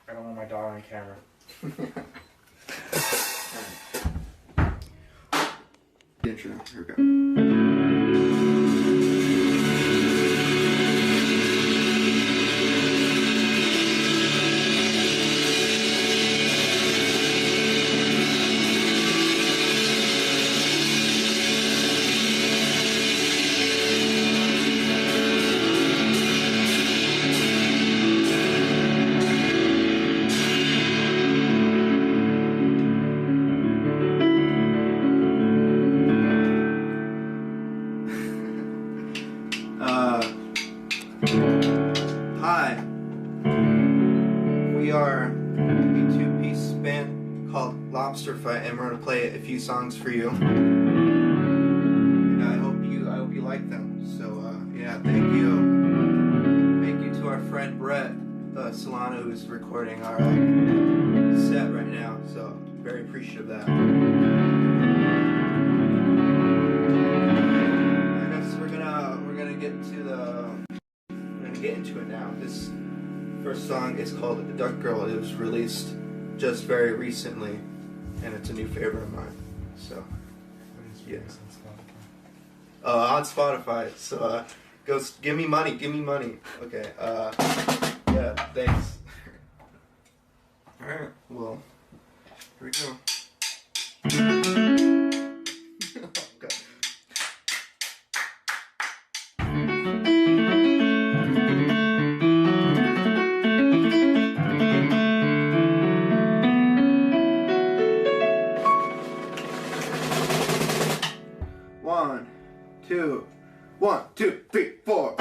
I don't want my dog on camera. Intro. Here we go. Hi, we are a two-piece band called Lobsterfight, and we're gonna play a few songs for you. And I hope you like them. So yeah, thank you to our friend Brett Solano, who's recording our set right now. So very appreciative of that. I guess we're gonna get into it now. This first song is called Duck Girl. It was released just very recently, and it's a new favorite of mine. So, yeah. On Spotify. So, go give me money. Okay. Yeah. Thanks. All right. Well, here we go. Okay. 1, 2, 1, 2, 3, 4.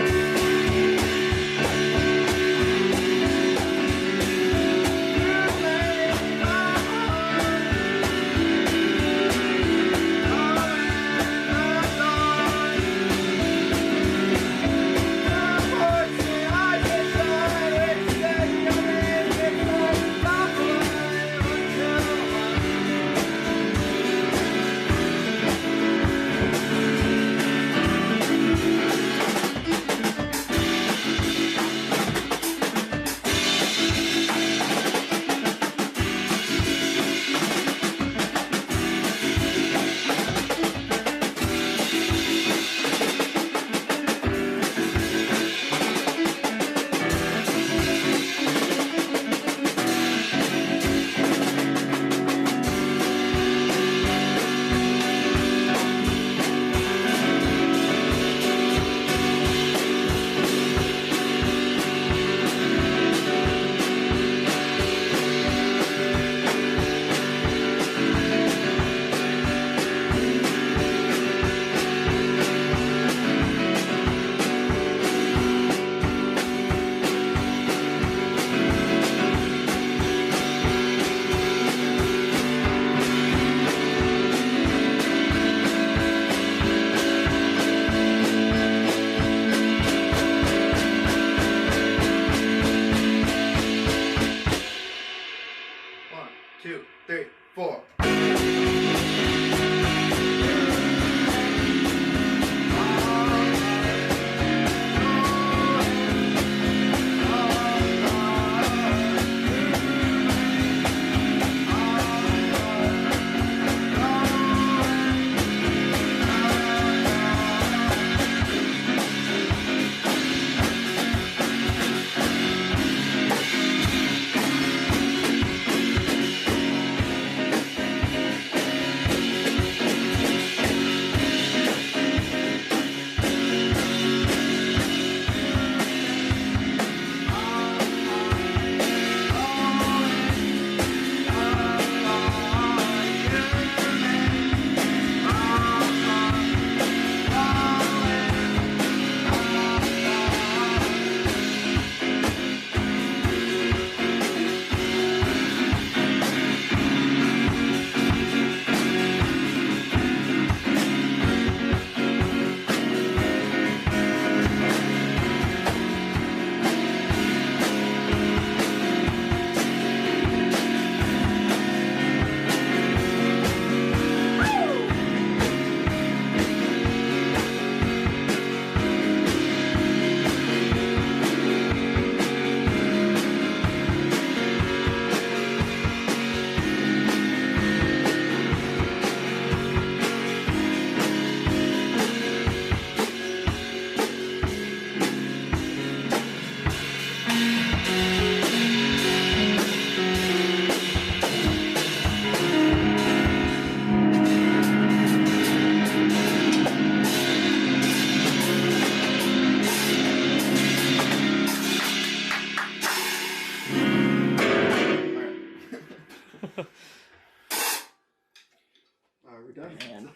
We're done. And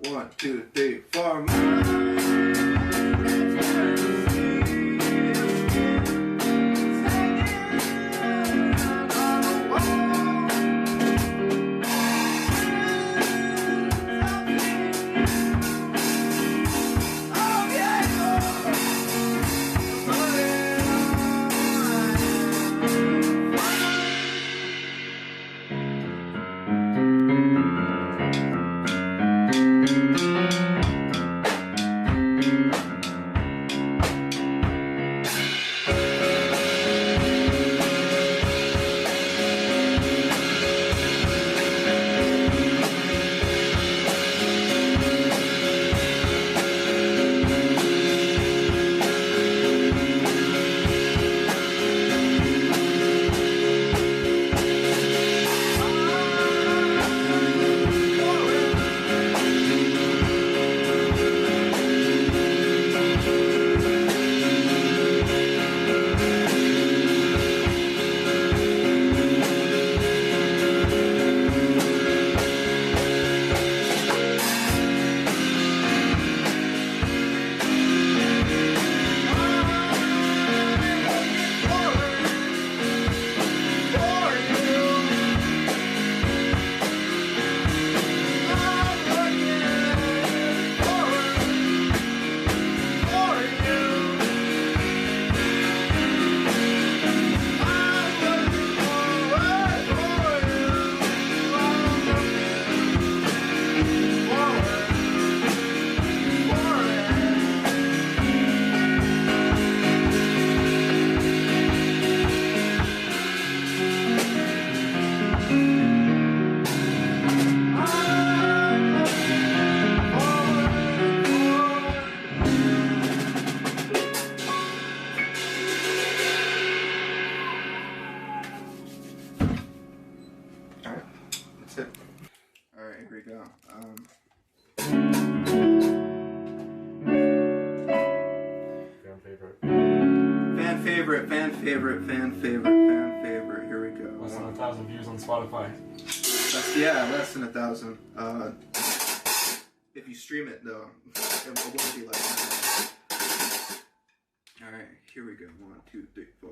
1, 2, 3, 4. Fan favorite. Here we go. Less than 1,000 views on Spotify. Less than 1,000. If you stream it though, it won't be like that. All right, here we go. 1, 2, 3, 4.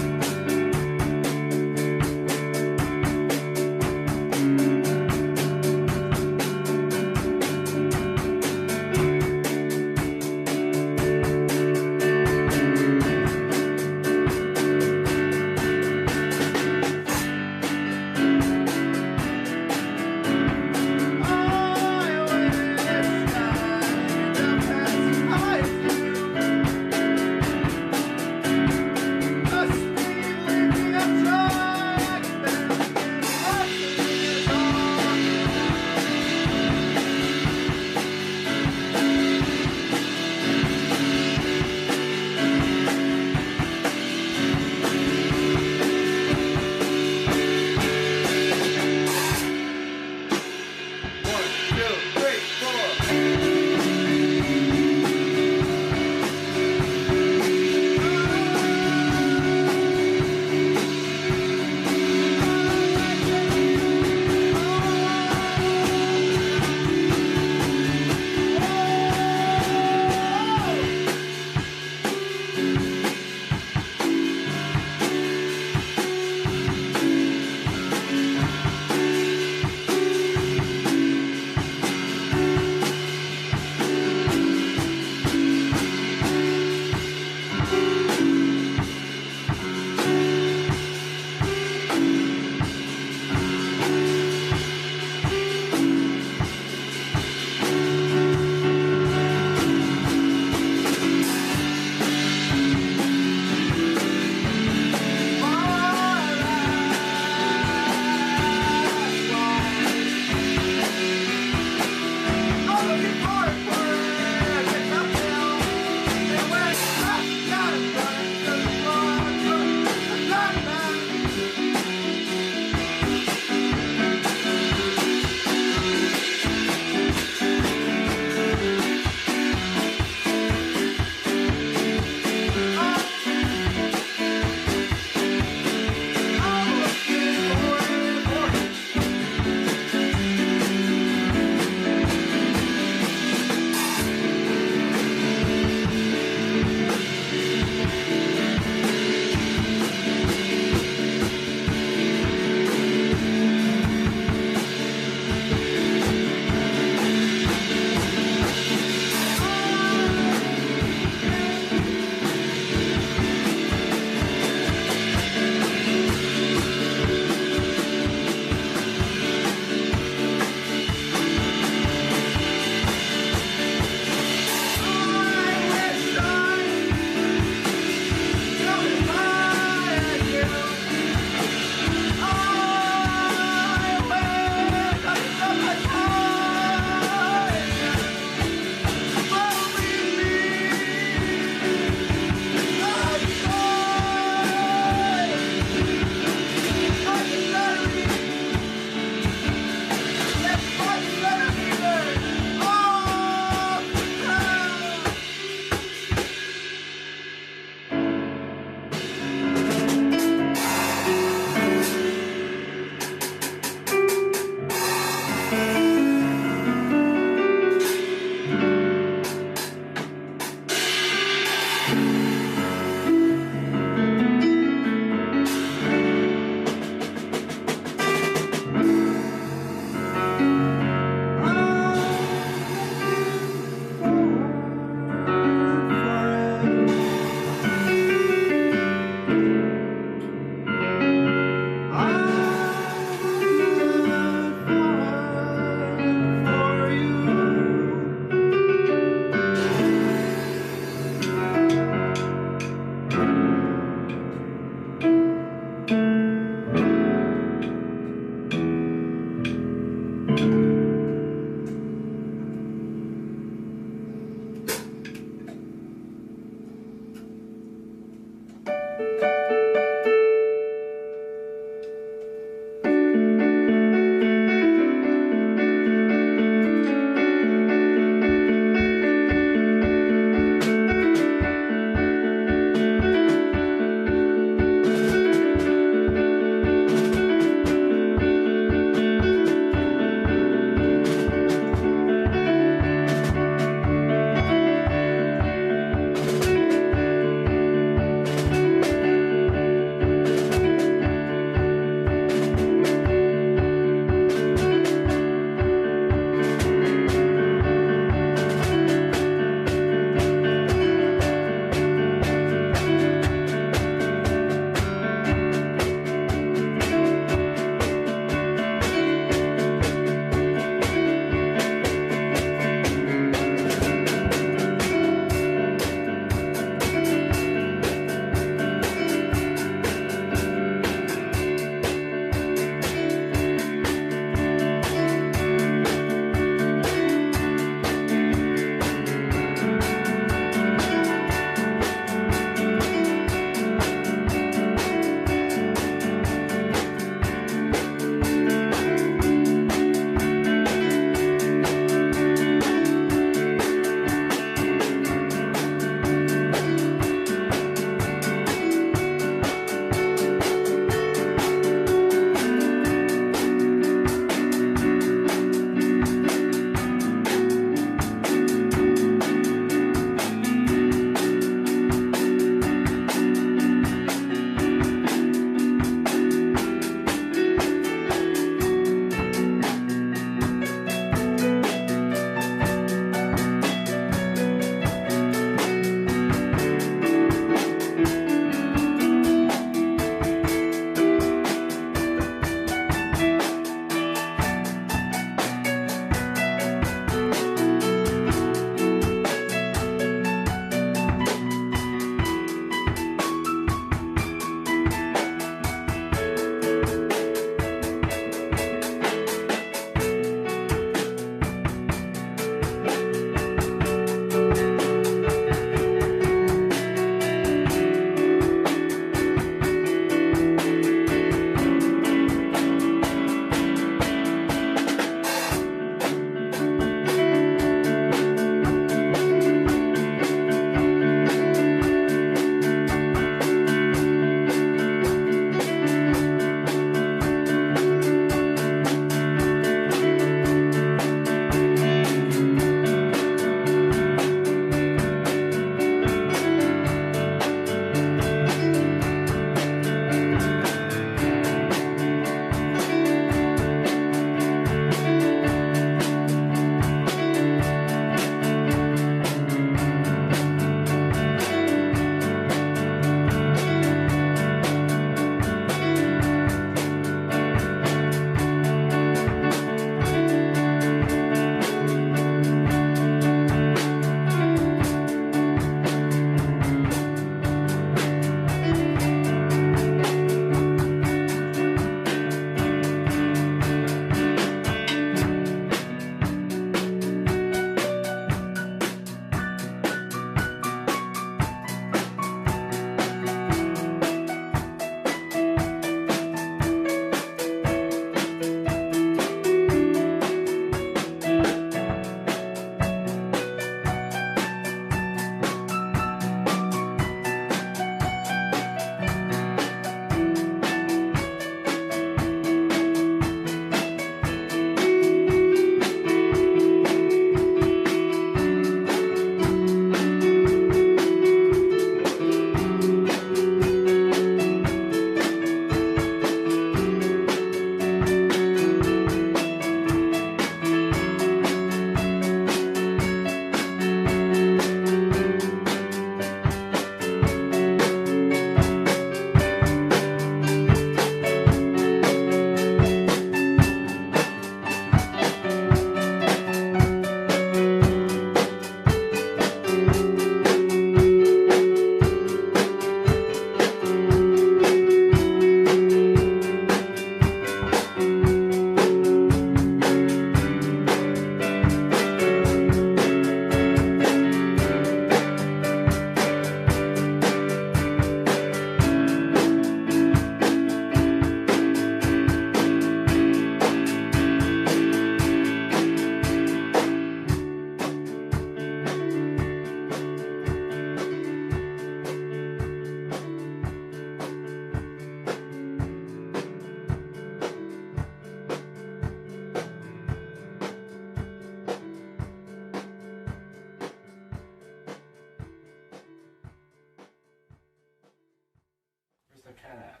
the cat?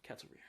Cat's over here.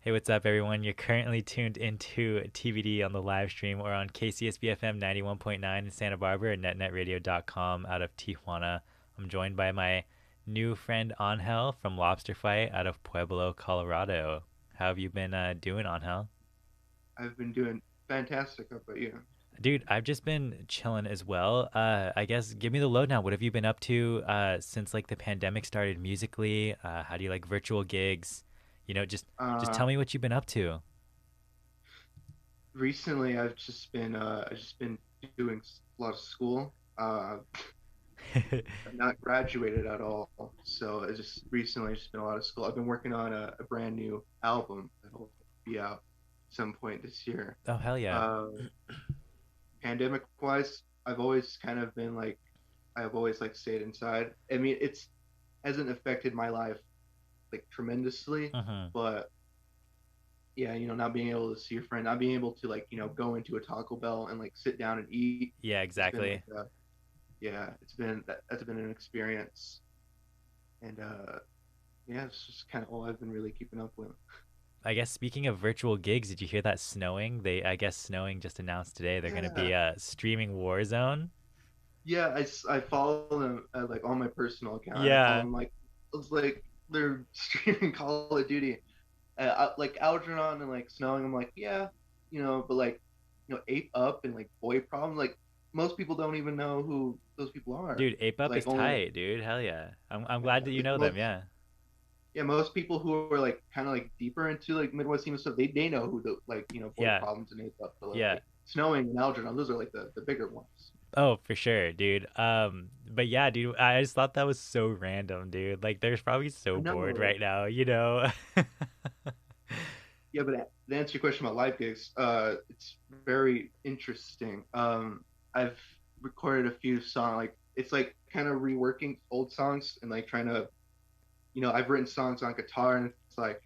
Hey, what's up, everyone? You're currently tuned into TBD on the live stream or on KCSB FM 91.9 in Santa Barbara and netnetradio.com out of Tijuana. I'm joined by my new friend Angel from Lobsterfight out of Pueblo, Colorado. How have you been doing, Angel? I've been doing fantastic. How about you? Dude, I've just been chilling as well. I guess give me the lowdown. What have you been up to since like the pandemic started musically? How do you like virtual gigs? Just Uh, tell me what you've been up to. Recently I've just been doing a lot of school. I've not graduated at all, so I just recently just been a lot of school. I've been working on a brand new album that'll be out some point this year. Oh, hell yeah. Uh, Pandemic wise, I've always like stayed inside. I mean, it's hasn't affected my life like tremendously, Hmm. but yeah, not being able to see your friend, not being able to like, go into a Taco Bell and like sit down and eat Yeah, has been like exactly. yeah, that's been an experience. And yeah, it's just kind of all I've been really keeping up with. I guess speaking of virtual gigs, did you hear that snowing? I guess snowing just announced today they're going to Yeah. be streaming Warzone. Yeah, I follow them like on my personal account, and I follow Yeah. them like it's like they're streaming Call of Duty, like Algernon and like snowing. I'm like, yeah, but like, Ape Up and like Boy Problem, like most people don't even know who those people are. Dude, Ape Up Like is only tight, dude. Hell yeah. I'm yeah, glad that you like know them, yeah. most people who are like kind of like deeper into like Midwest emo stuff, they know who the like Boy Yeah. Problems and Ape Up, but Yeah. like snowing and Algernon, those are like the bigger ones. Oh, for sure, dude. But yeah, dude, I just thought that was so random, dude. Like they're probably so I bored know. right now, you know? Yeah, but to answer your question about live gigs, it's very interesting. I've recorded a few songs, like it's like kind of reworking old songs and like trying to, I've written songs on guitar and it's like,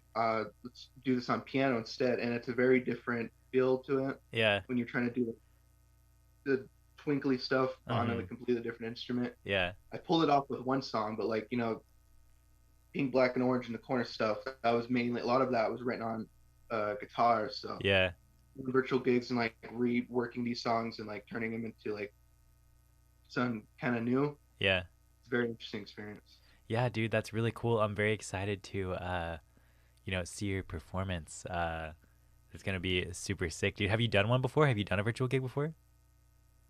let's do this on piano instead, and it's a very different feel to it Yeah. when you're trying to do the twinkly stuff on a Mhm. completely different instrument. Yeah. I pulled it off with one song, but like, Pink, Black, and Orange in the Corner stuff, that was mainly, a lot of that was written on guitar. So Yeah. virtual gigs and like reworking these songs and like turning them into like something kind of new. Yeah. It's a very interesting experience. Yeah, dude, that's really cool. I'm very excited to see your performance. It's gonna be super sick, dude. Have you done one before? Have you done a virtual gig before?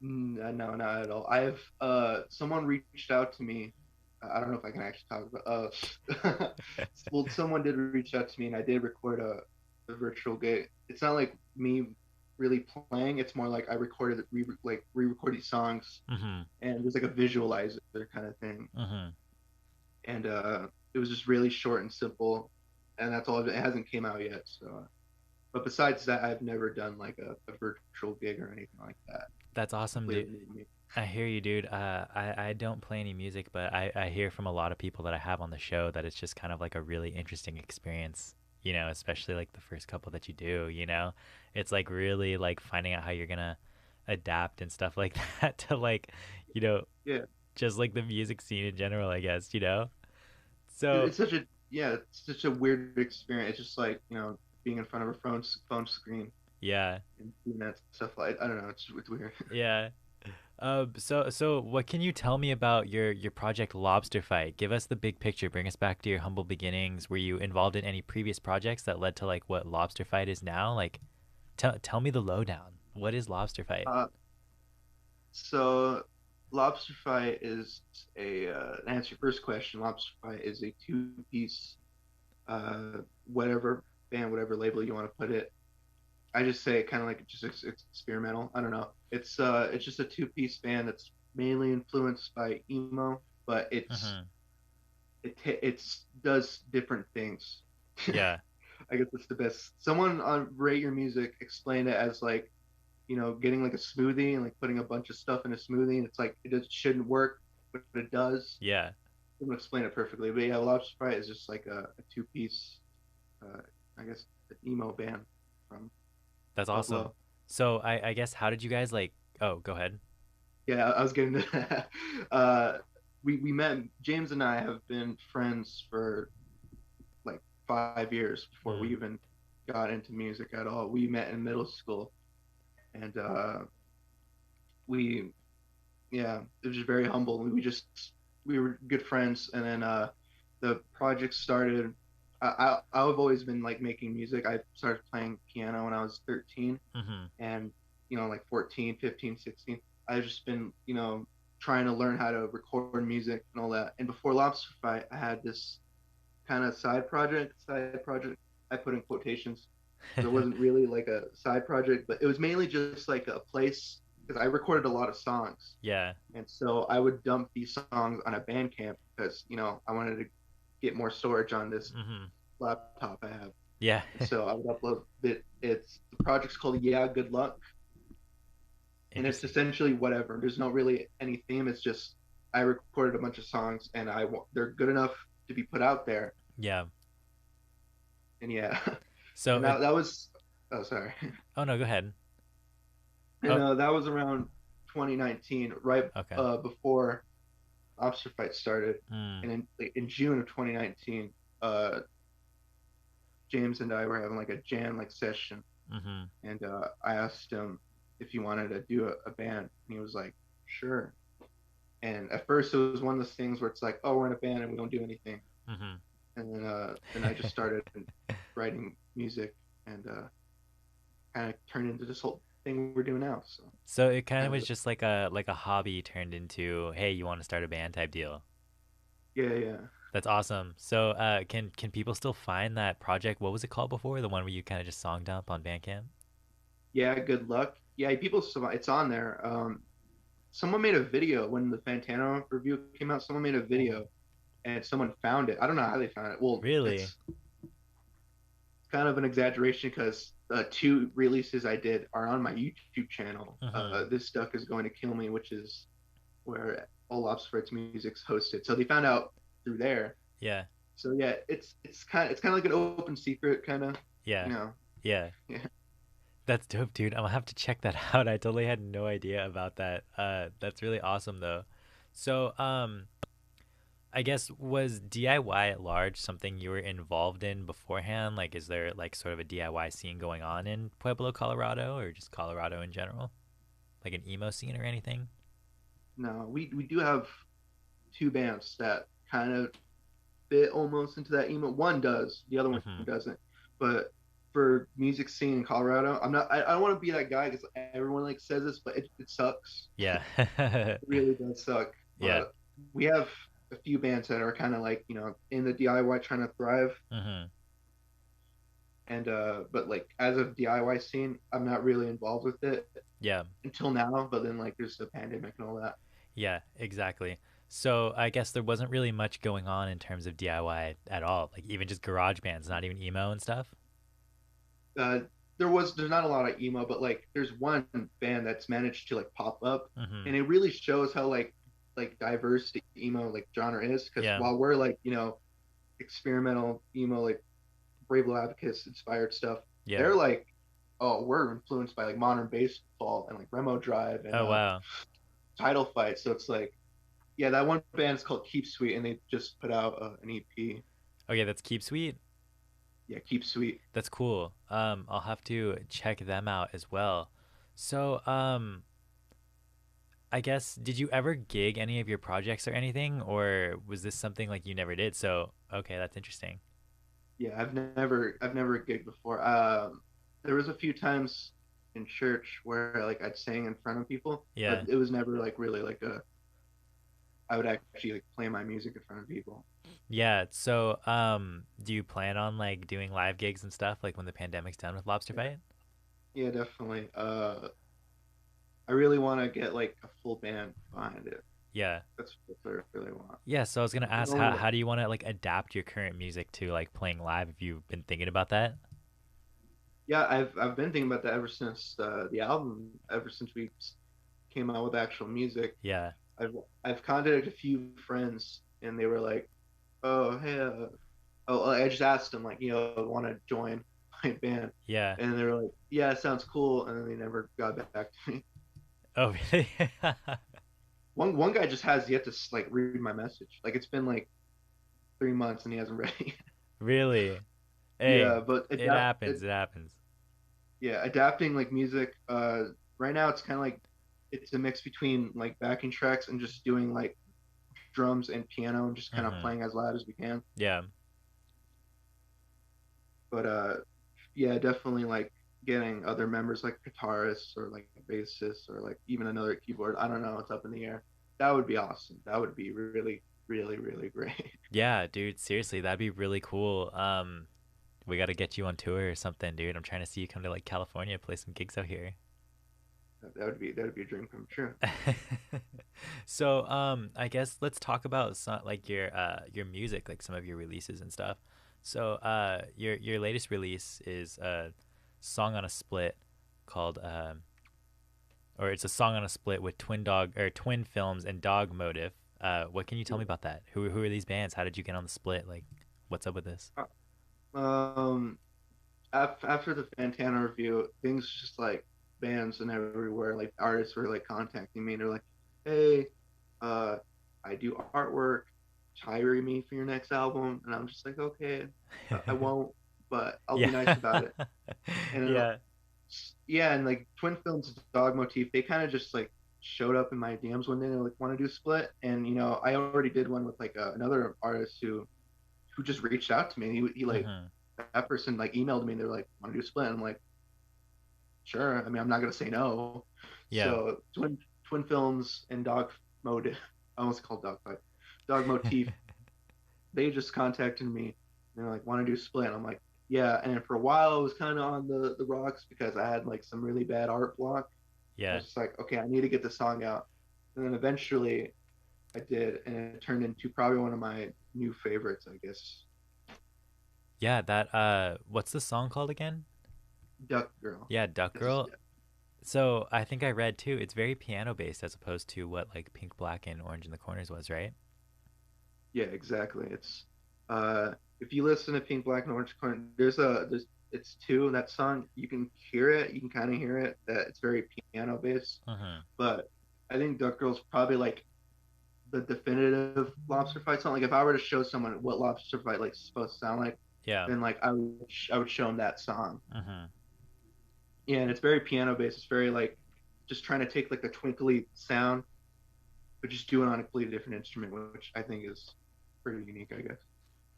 No, not at all. I have someone reached out to me. I don't know if I can actually talk about. Well, someone did reach out to me, and I did record a virtual gig. It's not like me really playing. It's more like I recorded re-record these songs, Mm-hmm. and there's like a visualizer kind of thing, Mm-hmm. and it was just really short and simple, and that's all. It hasn't came out yet, so. But besides that, I've never done like a virtual gig or anything like that. That's awesome, dude. Completely new to me. I hear you, dude. I don't play any music, but I hear from a lot of people that I have on the show that it's just kind of like a really interesting experience, especially like the first couple that you do, It's like really like finding out how you're gonna adapt and stuff like that to like, you know, Yeah, just like the music scene in general, I guess. It- So, it's such a yeah, it's such a weird experience. It's just like being in front of a phone screen yeah, and doing that stuff. Like I don't know, it's weird. yeah. So what can you tell me about your project Lobsterfight? Give us the big picture. Bring us back to your humble beginnings. Were you involved in any previous projects that led to like what Lobsterfight is now? Like, tell me the lowdown. What is Lobsterfight? Uh, so Lobster Fight is to answer your first question. Lobster Fight is a two-piece, whatever band, whatever label you want to put it. I just say it kind of like just experimental. I don't know. It's just a two-piece band that's mainly influenced by emo, but Mm-hmm. it's does different things. Yeah. I guess that's the best. Someone on Rate Your Music explained it as like, getting like a smoothie and like putting a bunch of stuff in a smoothie, and it's like it just shouldn't work, but it does. Yeah. I'm gonna explain it perfectly, but yeah, Lobster Sprite is just like a two-piece, I guess, emo band from That's awesome. Pueblo. So I guess how did you guys like? Oh, go ahead. Yeah, I was getting to that. We met. James and I have been friends for like 5 years before we Mm. even got into music at all. We met in middle school, and we yeah, it was just very humble. We were good friends, and then the project started. I've always been like making music. I started playing piano when I was 13, Mm-hmm. and like 14, 15, 16. I've just been trying to learn how to record music and all that. And before Lobster Fight, I had this kind of side project. I put in quotations because it wasn't really like a side project, but it was mainly just like a place because I recorded a lot of songs, Yeah. and so I would dump these songs on a Bandcamp because I wanted to get more storage on this Mm-hmm. laptop I have, Yeah. and so I would upload it. It's the project's called Yeah Good Luck, and it's Interesting. essentially whatever. There's no really any theme. It's just I recorded a bunch of songs, and they're good enough to be put out there, Yeah. and yeah, So and it. that was oh sorry. Oh no, go ahead. And Oh. that was around 2019, right Okay. before Lobster Fight started. Mm. And in June of 2019, uh, James and I were having like a jam like session, Mm-hmm. and I asked him if he wanted to do a band, and he was like, "Sure." And at first, it was one of those things where it's like, "Oh, we're in a band and we don't do anything," Mm-hmm. and then I just started writing music, and kind of turned into this whole thing we're doing now. So So it kind of kind was of just like a hobby turned into, hey, you want to start a band type deal. yeah, yeah. That's awesome. So can people still find that project? What was it called before? The one where you kind of just song dump on Bandcamp? Yeah, good luck. Yeah, people, it's on there. Someone made a video when the Fantano review came out. Someone made a video, and someone found it. I don't know how they found it. Well, Really? it's kind of an exaggeration because the two releases I did are on my YouTube channel. Mm-hmm. This Duck is Going to Kill Me, which is where all Lobsterfight's music's hosted. So they found out through there. Yeah. So yeah, it's kind of like an open secret kind of, Yeah. you know. Yeah. Yeah. That's dope, dude. I'm gonna have to check that out. I totally had no idea about that. That's really awesome though. So, I guess was DIY at large something you were involved in beforehand? Like, is there like sort of a DIY scene going on in Pueblo, Colorado, or just Colorado in general? Like an emo scene or anything? No, we do have two bands that kind of fit almost into that emo. One does, the other one Mm-hmm. doesn't. But for music scene in Colorado, I'm not. I don't want to be that guy because everyone like says this, but it sucks. Yeah. It really does suck. Yeah. But we have a few bands that are kind of like in the DIY trying to thrive. Mm-hmm. And but like as of DIY scene, I'm not really involved with it Yeah. until now. But then like there's the pandemic and all that. Yeah, exactly. So I guess there wasn't really much going on in terms of DIY at all. Like even just garage bands, not even emo and stuff. uh, there's not a lot of emo, but like there's one band that's managed to like pop up, Mm-hmm. and it really shows how like diverse the emo like genre is. Because Yeah. while we're like experimental emo like Brave Little Advocates inspired stuff, Yeah. they're like, oh, we're influenced by like modern baseball and like Remo Drive and Oh wow. Title Fight. So it's like, yeah, that one band is called Keep Sweet, and they just put out an EP. Okay, that's Keep Sweet. Yeah, Keep Sweet. That's cool. I'll have to check them out as well. So, I guess did you ever gig any of your projects or anything, or was this something like you never did? So, okay, that's interesting. Yeah, I've never gigged before. There was a few times in church where like I'd sang in front of people, but Yeah. it was never like really like a I would actually like play my music in front of people. Yeah. So, do you plan on like doing live gigs and stuff like when the pandemic's done with Lobster Yeah, Fight? yeah, definitely. I really want to get like a full band behind it. Yeah. That's what I really want. Yeah, so I was gonna Not ask only how do you want to like adapt your current music to like playing live if you've been thinking about that? yeah, I've been thinking about that ever since the album, ever since we came out with actual music. Yeah. I've I've contacted a few friends, and they were like, "Oh, hey, oh, I just asked them like, want to join my band, Yeah. and they were like, yeah, it sounds cool, and then they never got back to me. Oh, really? One guy just has yet to like read my message. Like it's been like 3 months and he hasn't read it. Really? Hey, Yeah, but it happens. It happens. yeah, adapting like music. Right now it's kind of like it's a mix between like backing tracks and just doing like drums and piano and just kind of Mm-hmm. playing as loud as we can. Yeah. But yeah, definitely like getting other members like guitarists or like bassists or like even another keyboard. I don't know, it's up in the air. That would be awesome. That would be really, really, really great. Yeah, dude, seriously, that'd be really cool. We got to get you on tour or something, dude. I'm trying to see you come to like California, play some gigs out here. That would be a dream come true. So, I guess let's talk about some, like your music, like some of your releases and stuff. So, your latest release is a song on a split called or it's a song on a split with Twin Dog or Twin Films and Dog Motive. What can you tell me about that? Who are these bands? How did you get on the split? Like, what's up with this? Um, after the Fantano review, things just like bands and everywhere, like artists were like contacting me and they're like, "Hey, uh, I do artwork. Hire me for your next album," and I'm just like, "Okay, I won't, but I'll be nice Yeah. about it." And Yeah. yeah, and like Twin Films Dog Motif, they kind of just like showed up in my DMs one day and they're like, "Want to do a split?" And I already did one with like another artist who just reached out to me. He like Hmm. that person like emailed me and they're like, "Want to do a split?" And I'm like, "Sure." I mean, I'm not gonna say no. Yeah. So Twin Films and Dog Motive, I almost called Dog Fight, Dog Motif. They just contacted me. And they're like, "Want to do a split?" And I'm like, "Yeah." And for a while, I was kind of on the rocks because I had like some really bad art block. I Yeah. was just like, "Okay, I need to get this song out." And then eventually, I did, and it turned into probably one of my new favorites, I guess. Yeah, that what's the song called again? Duck Girl. Yeah, Duck This is Girl. yeah, So I think I read too. It's very piano based as opposed to what like Pink, Black, and Orange in the Corners was, right? Yeah, exactly. If you listen to Pink, Black, and Orange Corn, there's it's two in that song. You can hear it, you can kind of hear it that it's very piano based. Mm-hmm. But I think Duck Girl's probably like the definitive Lobster Fight song. Like if I were to show someone what Lobster Fight like supposed to sound like, Yeah. then like I would show them that song. Mm-hmm. Yeah, and it's very piano based. It's very like just trying to take like the twinkly sound, but just do it on a completely different instrument, which I think is pretty unique, I guess.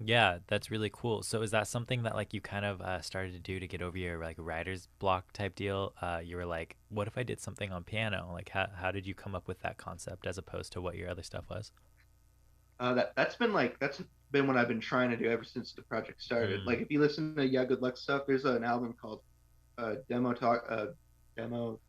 Yeah, that's really cool. So is that something that like you kind of started to do to get over your like writer's block type deal? You were like, what if I did something on piano? Like how did you come up with that concept as opposed to what your other stuff was? That's been what I've been trying to do ever since the project started. Mm. Like if you listen to Yeah Good Luck stuff, there's an album called Demo Talk Demo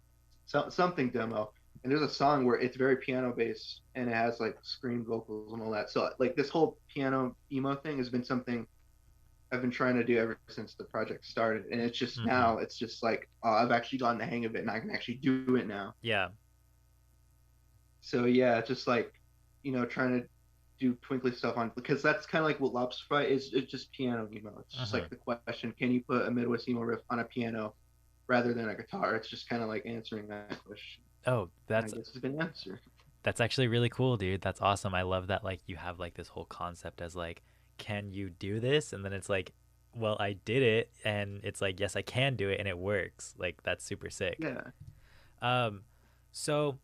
something Demo, and there's a song where it's very piano based and it has like screamed vocals and all that. So like this whole piano emo thing has been something I've been trying to do ever since the project started, and it's just Mm-hmm. now it's just like I've actually gotten the hang of it and I can actually do it now. Yeah. So yeah, it's just like trying to do twinkly stuff on because that's kind of like what Lobsterfight is. It's just piano emo. It's just Mm-hmm. like the question: can you put a Midwest emo riff on a piano rather than a guitar? It's just kind of like answering that question, Oh, and I guess it's been answered. that's actually really cool, dude. That's awesome. I love that like you have like this whole concept as like, can you do this? And then it's like, well, I did it, and it's like, yes, I can do it, and it works. Like that's super sick. Yeah, Um, so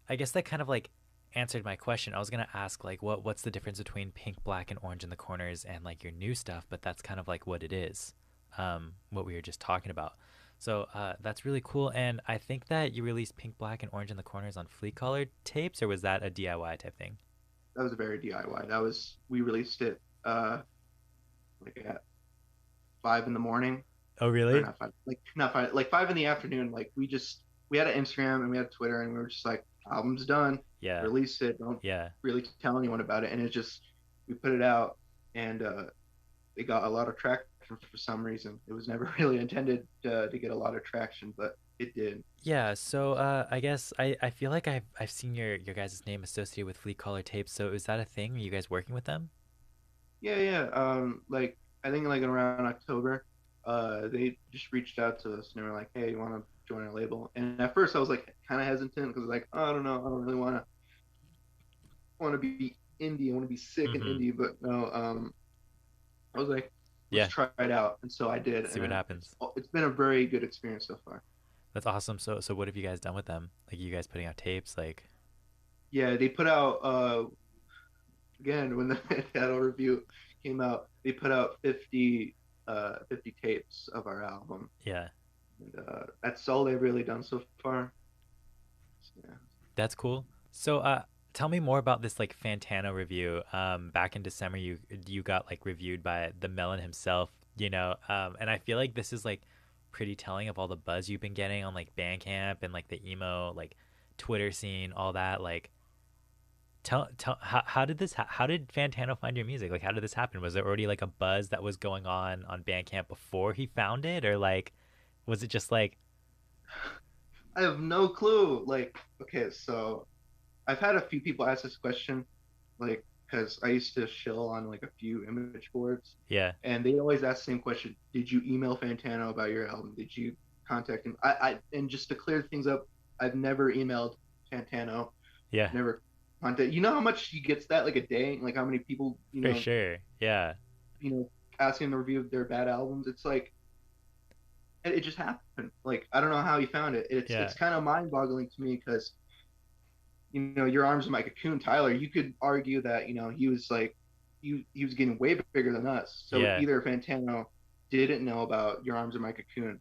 I guess that kind of like answered my question. I was gonna ask like what's the difference between Pink, Black, and Orange in the Corners and like your new stuff, but that's kind of like what it is. What we were just talking about. So that's really cool. And I think that you released Pink, Black, and Orange in the Corners on Flea Colored tapes, or was that a DIY type thing? that was a very DIY. That was we released it like at 5 in the morning, Oh, or really? not five, like not five, like 5 in the afternoon. Like we had an Instagram and we had Twitter, and we were just like, album's done, Yeah, release it. Don't yeah. really tell anyone about it. And it just we put it out, and it got a lot of traction for some reason. It was never really intended to get a lot of traction, but it did. Yeah, so I guess I feel like I've seen your guys' name associated with Flea Collar Tapes. So is that a thing? Are you guys working with them? Yeah, yeah. Like I think like around October, they just reached out to us and they were like, "Hey, you want to join our label?" And at first I was like kind of hesitant because like, oh, I don't know, I don't really want to be indie. I want to be sick and Mm-hmm. indie, but no. I was like, let's Yeah, try it out, and so I did, see what and happens. it's been a very good experience so far. That's awesome. So what have you guys done with them? Like you guys putting out tapes? Like Yeah, they put out again when the Fantato review came out, they put out 50 tapes of our album, yeah, and that's all they've really done so far. So, yeah. that's cool. So tell me more about this like Fantano review. Back in December, you got like reviewed by the Melon himself. And I feel like this is like pretty telling of all the buzz you've been getting on like Bandcamp and like the emo like Twitter scene, all that. Like tell how did how did Fantano find your music? Like how did this happen? Was there already like a buzz that was going on Bandcamp before he found it, or like was it just like I have no clue. Like, okay, so I've had a few people ask this question, like, because I used to shill on like a few image boards, yeah, and they always ask the same question: did you email Fantano about your album? Did you contact him? And just to clear things up, I've never emailed Fantano, yeah, never contact. You know how much he gets that like a day? Like how many people for sure, yeah, you know, asking him to review their bad albums? It's like it just happened. Like I don't know how he found it. It's yeah, it's kind of mind boggling to me because your arms are my cocoon, Tyler. You could argue that he was like he was getting way bigger than us. So yeah. either Fantano didn't know about your arms are my cocoon,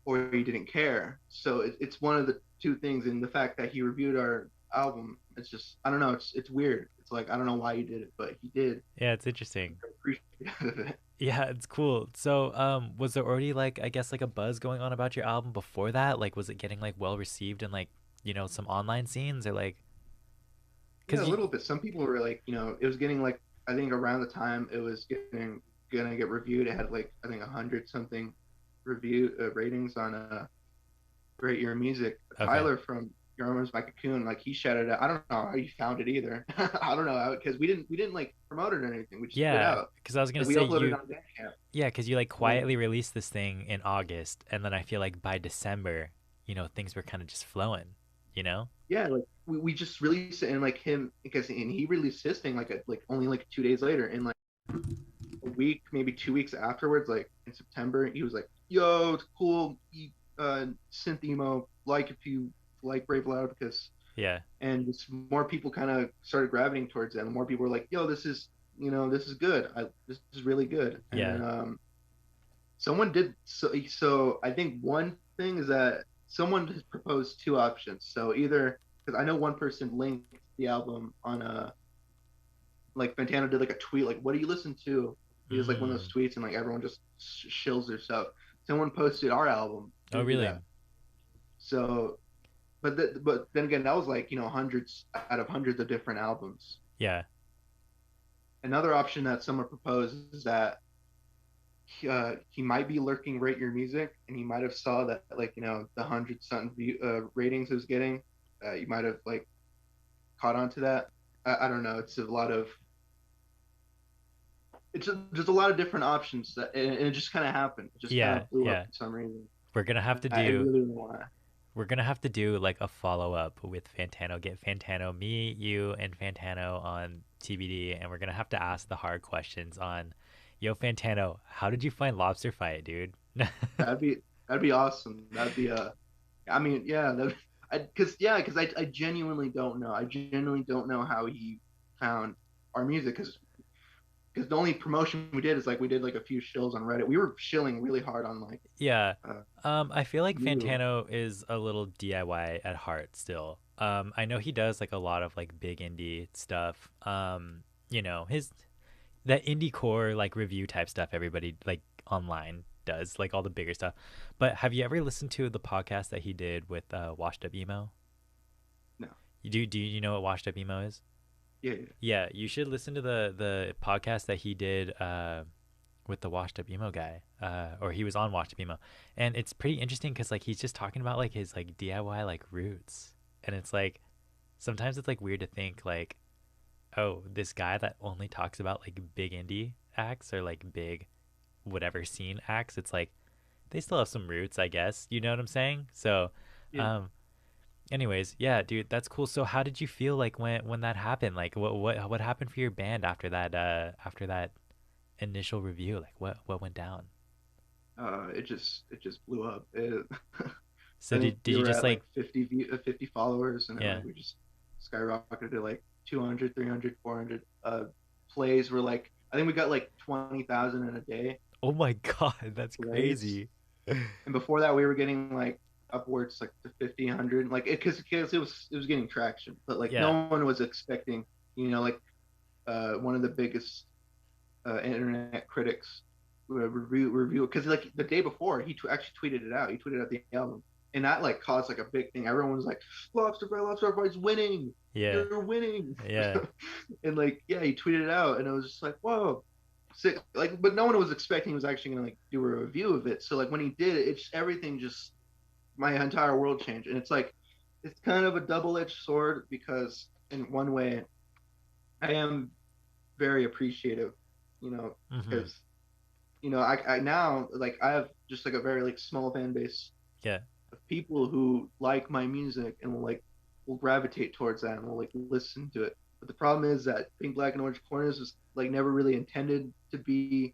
or he didn't care. So it's one of the two things. And the fact that he reviewed our album, it's just I don't know. It's weird. It's like I don't know why he did it, but he did. Yeah, it's interesting. I appreciate it. Yeah, it's cool. So, was there already like I guess like a buzz going on about your album before that? Like, was it getting like well received in like some online scenes or like? Yeah, Cause a you, little bit. Some people were like, it was getting like I think around the time it was getting gonna get reviewed, it had like I think 100 something review ratings on Rate Your Music. Okay. Tyler from Your Arms My Cocoon, like he shouted out. I don't know how you found it either. I don't know because we didn't like promote it or anything. We just put it Yeah, out. because I was gonna Like we say uploaded it you. on Bandcamp. Yeah, because you like And quietly released this thing in August, and then I feel like by December, things were kind of just flowing. You know? yeah, like we just released it and like him because and he released his thing like only like 2 days later and like a week, maybe 2 weeks afterwards, like in September, he was like, "Yo, it's cool, synth emo. Like if you like Brave Loud because." Yeah. And just more people kind of started gravitating towards it. And more people were like, "Yo, this is good. This is really good." And Yeah. then someone did so. So I think one thing is that someone has proposed two options. So either because I know one person linked the album on a like Fantano did like a tweet like, "What do you listen to?" He was like one of those Mm. tweets, and like everyone just shills their stuff. Someone posted our album Oh, through really? that. So, but then again, that was like hundreds out of hundreds of different albums. Yeah. Another option that someone proposed is that he might be lurking Rate Your Music, and he might have saw that like the hundred something ratings it was getting. You might have like caught on to that. I don't know. It's a lot of there's a lot of different options and it just kind of happened. It just kind Yeah. of blew up Yeah. for some reason. We're gonna have to I do really don't want to. we're gonna have to do like a follow up with Fantano. Get Fantano, me, you, and Fantano on TBD, and we're gonna have to ask the hard questions on, yo, Fantano, how did you find Lobster Fight, dude? That'd be that'd be awesome. That'd be I mean, yeah, because I genuinely don't know. I genuinely don't know how he found our music because the only promotion we did is like we did like a few shills on Reddit. We were shilling really hard on like Yeah. uh, I feel like you. Fantano is a little DIY at heart still. I know he does like a lot of like big indie stuff. His that indie core like review type stuff everybody like online does, like all the bigger stuff. But have you ever listened to the podcast that he did with Washed Up Emo? No, Do you know what Washed Up Emo is? yeah, yeah. Yeah, you should listen to the podcast that he did with the Washed Up Emo guy, or he was on Washed Up Emo, and it's pretty interesting because like he's just talking about like his like DIY like roots, and it's like sometimes it's like weird to think like, oh, this guy that only talks about like big indie acts or like big whatever scene acts, it's like they still have some roots, I guess. You know what I'm saying? So, Yeah. um, anyways, yeah, dude, that's cool. So, how did you feel like when that happened? Like, what happened for your band after that initial review? Like, what went down? It just blew up. So I think did we you were just at like like 50 followers, and then yeah? like we just skyrocketed to like 200, 300, 400 plays. Were like I think we got like 20,000 in a day Oh my God, that's plays. crazy. And before that we were getting like upwards like to 50 100 like because it was getting traction but like Yeah. no one was expecting like one of the biggest internet critics review because like the day before he actually tweeted it out. He tweeted out the album and that like caused like a big thing. Everyone was like, Lobsterfight's winning, Yeah. you're winning. Yeah. And like yeah, he tweeted it out and it was just like whoa sick. Like but no one was expecting he was actually gonna like do a review of it. So like when he did it, it's everything just my entire world changed. And it's like it's kind of a double-edged sword because in one way I am very appreciative, Mhm. because I now like I have just like a very like small fan base Yeah. of people who like my music and will gravitate towards that and will like listen to it. But the problem is that Pink Black and Orange Corners was like never really intended to be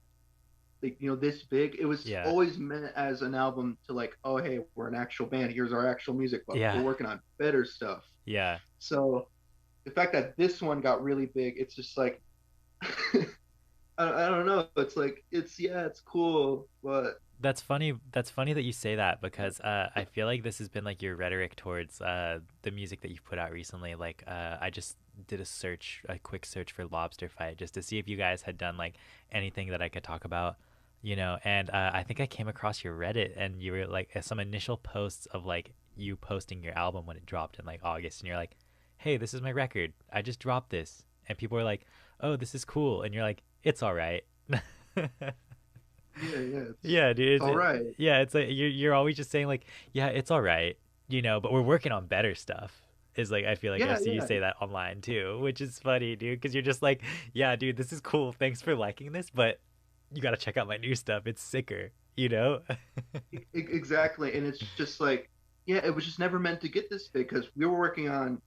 like this big. It was Yeah. always meant as an album to like, oh hey, we're an actual band. Here's our actual music, but we're Yeah. working on better stuff. Yeah. So the fact that this one got really big, it's just like I don't know. It's like it's cool, but That's funny. That's funny that you say that because I feel like this has been like your rhetoric towards the music that you've put out recently. Like I just did a quick search for Lobster Fight just to see if you guys had done like anything that I could talk about, And I think I came across your Reddit and you were like some initial posts of like you posting your album when it dropped in like August, and you're like, "Hey, this is my record. I just dropped this," and people were like, "Oh, this is cool," and you're like, "It's all right." Yeah, Yeah, it's dude. all right. Yeah, it's like you're always just saying like, yeah, it's all right, but we're working on better stuff. Is like I feel like I've Yeah, seen you yeah, say that online too, which is funny, dude, because you're just like, yeah, dude, this is cool. Thanks for liking this, but you gotta check out my new stuff. It's sicker, you know? exactly. And it's just like, yeah, it was just never meant to get this big because we were working on.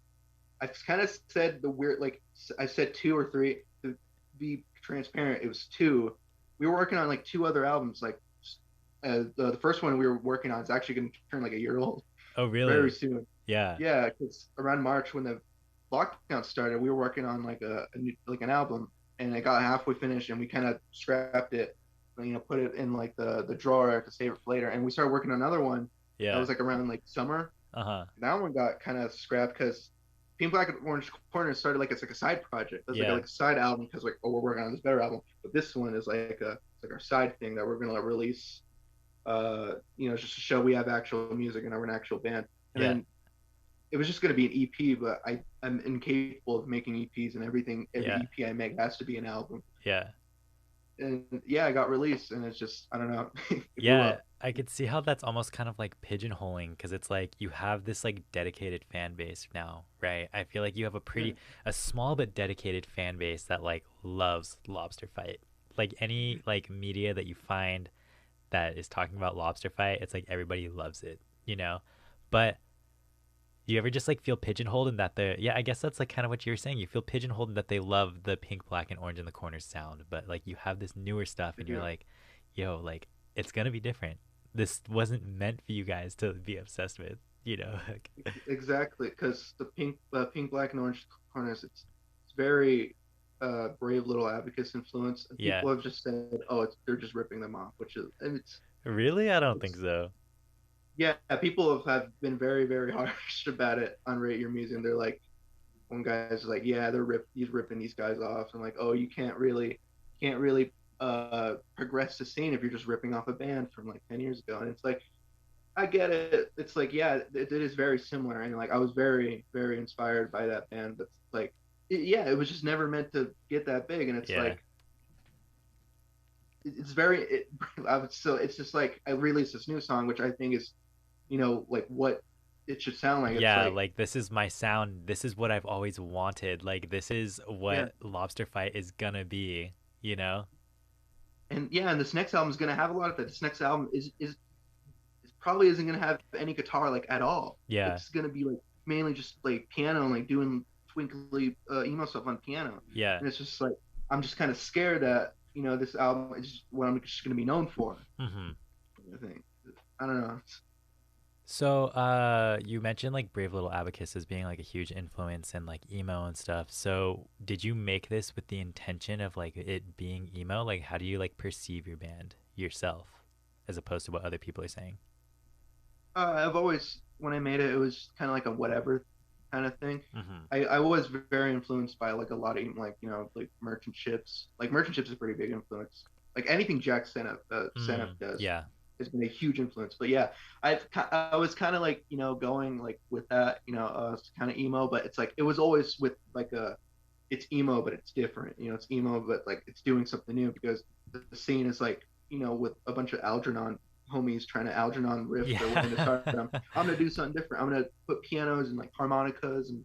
I kind of said the weird, like I said two or three to be transparent. It was two. We were working on like two other albums. Like the first one we were working on is actually going to turn like a year old Oh, very really? soon. Yeah. Yeah, because around March when the lockdown started, we were working on like a new, like an album, and it got halfway finished, and we kind of scrapped it, put it in like the drawer to save it for later, and we started working on another one that Yeah. was like around like summer. Uh-huh. That one got kind of scrapped because Pink Black and Orange Corner started like it's like a side project. It's like Yeah. a side album because like, oh, we're working on this better album, but this one is like it's like our side thing that we're gonna release. Just to show we have actual music and we're an actual band. And Yeah. then it was just going to be an EP, but I'm incapable of making EPs, and everything. Every Yeah. EP I make has to be an album. Yeah. And yeah, I got released, and it's just I don't know, it blew Yeah, up. I could see how that's almost kind of like pigeonholing because it's like you have this like dedicated fan base now, right? I feel like you have Yeah, a small but dedicated fan base that like loves Lobster Fight. Like any like media that you find that is talking about Lobster Fight, it's like everybody loves it, you know? But do you ever just like feel pigeonholed in that yeah, I guess that's like kind of what you were saying. You feel pigeonholed in that they love the pink, black, and orange in the corner sound, but like you have this newer stuff I and you're do. like, yo, like it's gonna be different. This wasn't meant for you guys to be obsessed with, you know? Exactly, because the pink, black, and orange corners, it's very brave little advocates influence, and Yeah. people have just said, oh, they're just ripping them off, which is and Really? I don't think it's so. yeah, people have been very very harsh about it on Rate Your Music. They're like, one guy's like, yeah, he's ripping these guys off. I'm like, oh, you can't really progress the scene if you're just ripping off a band from like 10 years ago. And it's like, I get it. It's like, yeah, it is very similar. And like, I was very, very inspired by that band. But like, yeah, it was just never meant to get that big. And it's Yeah. like, it's very, so it's just like, I released this new song, which I think is, like what it should sound like. It's Yeah, like, like this is my sound. This is what I've always wanted. Like this is yeah. what Lobster Fight is gonna be, you know? And yeah, and this next album is gonna have a lot of that. This next album is probably isn't gonna have any guitar like at all. Yeah. It's gonna be like mainly just like piano and like doing twinkly emo stuff on piano. Yeah. And it's just like I'm just kind of scared that this album is what I'm just gonna be known for. Mm-hmm. I think I don't know. So, you mentioned like Brave Little Abacus as being like a huge influence and like emo and stuff. So, did you make this with the intention of like it being emo? Like, how do you like perceive your band yourself as opposed to what other people are saying? I've always when I made it, it was kind of like a whatever kind of thing. Mm-hmm. I was very influenced by like a lot of like like merchant ships. Like merchant ships is a pretty big influence. Like anything Jack Senef does Yeah. has been a huge influence. But yeah, I was kind of like going like with that it's kind of emo, but it's like it was always with like it's emo but it's different. It's emo but like it's doing something new because the scene is like with a bunch of Algernon homies trying to Algernon riff or Yeah. when to start. I'm gonna do something different. I'm gonna put pianos and like harmonicas and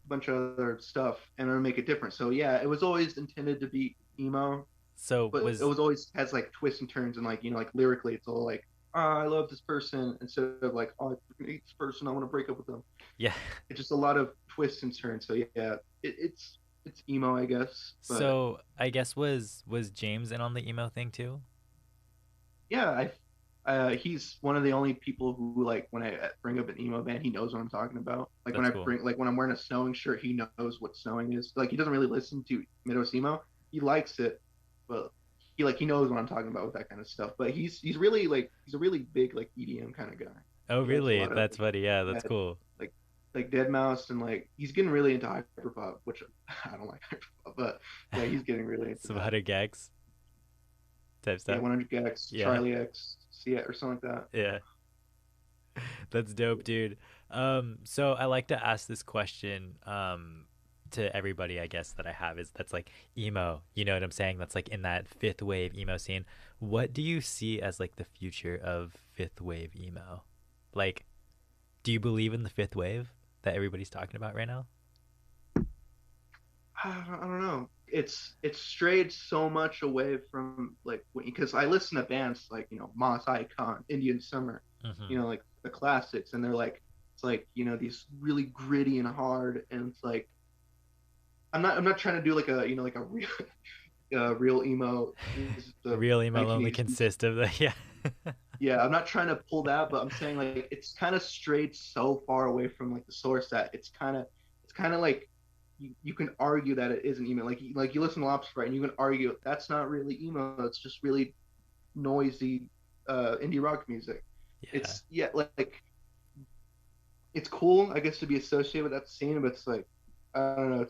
a bunch of other stuff and I'm gonna make it different. So yeah, it was always intended to be emo, So but it was was always has like twists and turns and like like lyrically it's all like, oh, I love this person instead of like, oh, I hate this person, I want to break up with them. yeah. It's just a lot of twists and turns. So yeah, it's emo, I guess. But So I guess was James in on the emo thing too? yeah, he's one of the only people who like when I bring up an emo band, he knows what I'm talking about. Like when That's I cool. bring like when I'm wearing a snowing shirt, he knows what snowing is. Like he doesn't really listen to Midos emo. He likes it, but he knows what I'm talking about with that kind of stuff. But he's really like he's a really big like EDM kind of guy. Oh, He likes a really? lot of That's funny. Yeah, yeah, that's cool. like Dead Mouse and like he's getting really into hyperpop, which I don't like hyperpop, but yeah, he's getting really into Some that. 100 gags type Yeah, stuff. 100 Gex, Yeah. Charlie X, see it or something like that. Yeah. That's dope, dude. So I like to ask this question. to everybody, I guess, that I have is that's like emo. You know what I'm saying? That's like in that fifth wave emo scene. What do you see as like the future of fifth wave emo? Like, do you believe in the fifth wave that everybody's talking about right now? I don't know. It's strayed so much away from like because I listen to bands like Moss Icon, Indian Summer, Mm-hmm. like the classics, and they're like it's like these really gritty and hard, and it's like I'm not trying to do like a like a real real emo. This is the Real emo only 1980s. consists of the yeah. Yeah, I'm not trying to pull that, but I'm saying like it's kind of strayed so far away from like the source that it's kind of like you can argue that it isn't emo. Like you listen to Lobsterfight and you can argue that's not really emo. It's just really noisy indie rock music. Yeah. It's yeah like it's cool I guess to be associated with that scene, but it's like I don't know.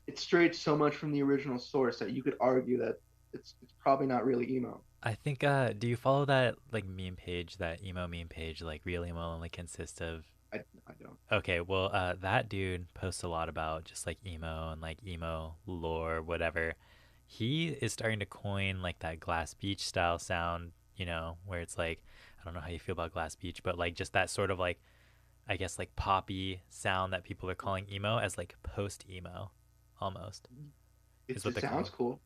It's strayed so much from the original source that you could argue that it's probably not really emo. I think do you follow that like meme page, that emo meme page, like real emo only consists of I don't. okay, well that dude posts a lot about just like emo and like emo lore, whatever. He is starting to coin like that Glass Beach style sound, where it's like I don't know how you feel about Glass Beach, but like just that sort of like I guess like poppy sound that people are calling emo as like post emo almost is what It they're calling. sounds cool.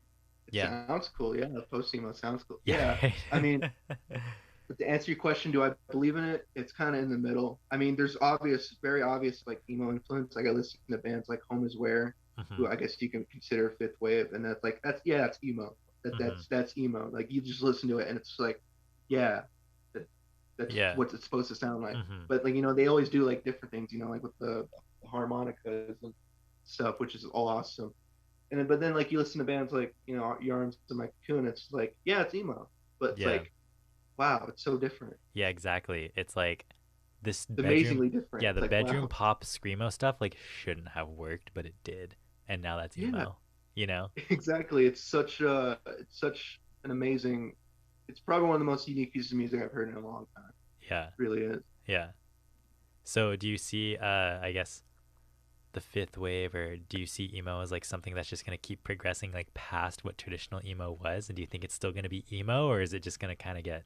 It Yeah. sounds cool. Yeah, the post-emo sounds cool. Yeah, Yeah. I mean, right. but to answer your question, do I believe in it? It's kind of in the middle. I mean, there's obvious, very obvious like emo influence. Like I listen to bands like Home Is Where, Hmm. who I guess you can consider fifth wave, and that's like that's emo. Hmm. That's emo. Like you just listen to it and it's like, yeah, that, that's Yeah. what it's supposed to sound like. Hmm. But like they always do like different things. Like with the harmonicas and stuff, which is all awesome. But then like you listen to bands like Your Arms and My Cocoon, it's like yeah, it's emo, but it's Yeah. like wow, it's so different. Yeah, exactly. It's like this It's bedroom, amazingly different. yeah, It's the like bedroom wow, pop screamo stuff like shouldn't have worked, but it did. And now that's yeah, emo, you know? exactly. It's such an amazing. It's probably one of the most unique pieces of music I've heard in a long time. Yeah. It really is. Yeah. So do you see I guess the fifth wave, or do you see emo as like something that's just going to keep progressing like past what traditional emo was, and do you think it's still going to be emo, or is it just going to kind of get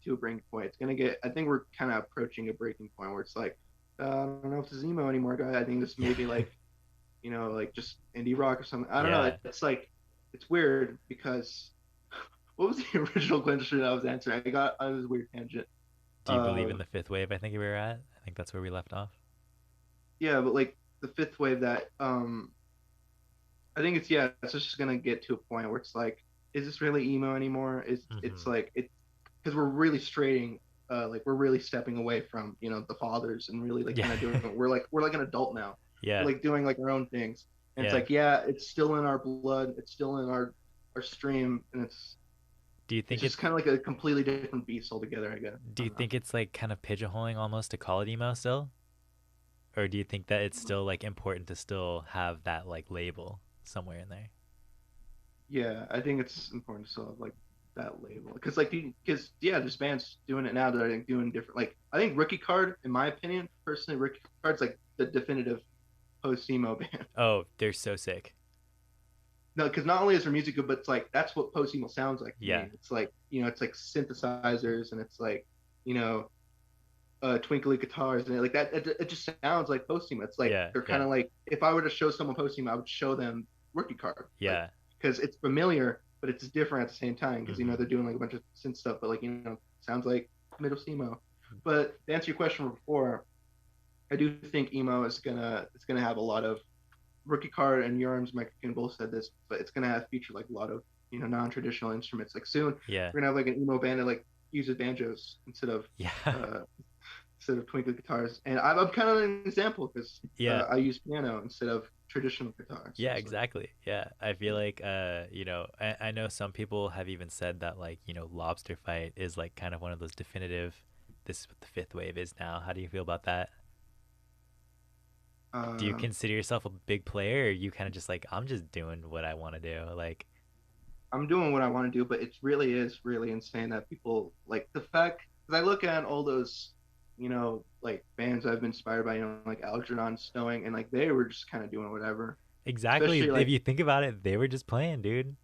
To a breaking point. It's gonna get. I think we're kind of approaching a breaking point where it's like I don't know if this is emo anymore, guy. I think this may be yeah. like like just indie rock or something. I don't know. Yeah. It's like it's weird because what was the original question I was answering? I got on this weird tangent. Do you believe Uh, in the fifth wave? I think we were at. I think that's where we left off. yeah, but like the fifth wave that I think it's just gonna get to a point where it's like, is this really emo anymore? It's Hmm. like it because we're really straying, like we're really stepping away from the fathers and really like Yeah. kind of doing we're like an adult now. We're Yeah. like doing like our own things, and it's Yeah. like yeah, it's still in our blood, it's still in our stream, and Do you it's think just it's kind of like a completely different beast altogether. I guess do I you don't know. think it's like kind of pigeonholing almost to call it emo still? Or do you think that it's still like important to still have that like label somewhere in there? Yeah, I think it's important to still have like that label because yeah, there's bands doing it now that are like, doing different. Like I think Rookie Card, in my opinion, personally, Rookie Card's like the definitive post emo band. Oh, they're so sick. No, because not only is their music good, but it's like that's what post emo sounds like to Yeah. me. It's like it's like synthesizers and it's like you know twinkly guitars and like that. It just sounds like post emo. It's like Yeah. they're kind Yeah. of like if I were to show someone post emo, I would show them Rookie Card, like Yeah. because it's familiar, but it's different at the same time because Hmm. they're doing like a bunch of synth stuff, but like sounds like middle emo. But to answer your question before, I do think emo is gonna have a lot of Rookie Card and Your Arms Mike can both said this, but it's gonna have feature like a lot of non-traditional instruments. Like soon Yeah. we're gonna have like an emo band that like uses banjos Yeah. uh, instead of twinkly guitars. And I'm kind of an example because Yeah. I use piano instead of traditional guitar. So Yeah, it's like, exactly. Yeah. I feel yeah. like I know some people have even said that like, Lobster Fight is like kind of one of those definitive this is what the fifth wave is now. How do you feel about that? Do you Um, consider yourself a big player, or are you kind of just like I'm just doing what I want to do? Like, I'm doing what I want to do, but it really is really insane that people like the fact because I look at all those. like bands I've been inspired by, like Algernon, Snowing, and like they were just kind of doing whatever. Exactly. Especially If like, you think about it, they were just playing, dude.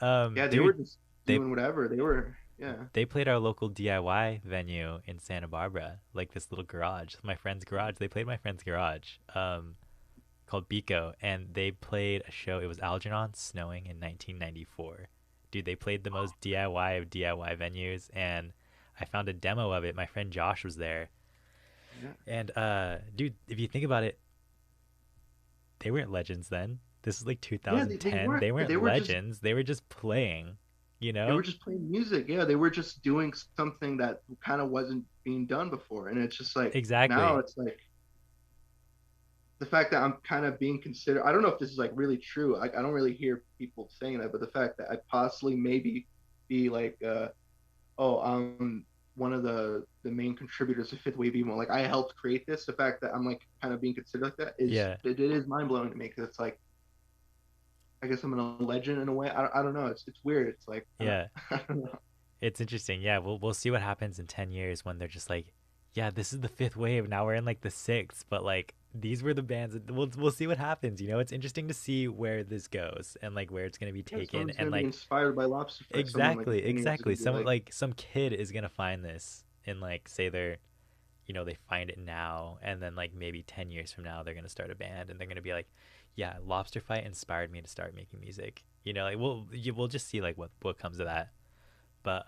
yeah, they were Dude, just they doing whatever. They were, yeah. they played our local DIY venue in Santa Barbara, like this little garage, my friend's garage. They played my friend's garage, called Bico, and they played a show. It was Algernon Snowing in 1994. Dude, they played the most DIY of DIY venues, and I found a demo of it. My friend Josh was there, Yeah. and dude, if you think about it, they weren't legends then. This is like Yeah, they 2010. weren't. They weren't They were just legends. They were just playing, you they were know? just playing music. Yeah, they were just doing something that kind of wasn't being done before. And it's just like now Exactly. it's like the fact that I'm kind of being considered. I don't know if this is like really true. I don't really hear people saying that, but the fact that I possibly maybe be like, oh, one of the main contributors to fifth wave emo. Like I helped create this. The fact that I'm like kind of being considered like that is Yeah. it is mind blowing to me because it's like I guess I'm a legend in a way. I don't know. It's weird. It's like Yeah. I don't know. It's interesting. Yeah, we'll see what happens in 10 years when they're just like, yeah, this is the fifth wave. Now we're in like the sixth, but like these were the bands. We'll see what happens. It's interesting to see where this goes and like where it's gonna be Yeah, taken someone's and gonna be like inspired by Lobsterfight. Someone like in exactly, 10 years is exactly. gonna be Some like, like some kid is gonna find this and like say they're they find it now and then like maybe 10 years from now they're gonna start a band and they're gonna be like, yeah, Lobster Fight inspired me to start making music. Like we'll just see like what comes of that. But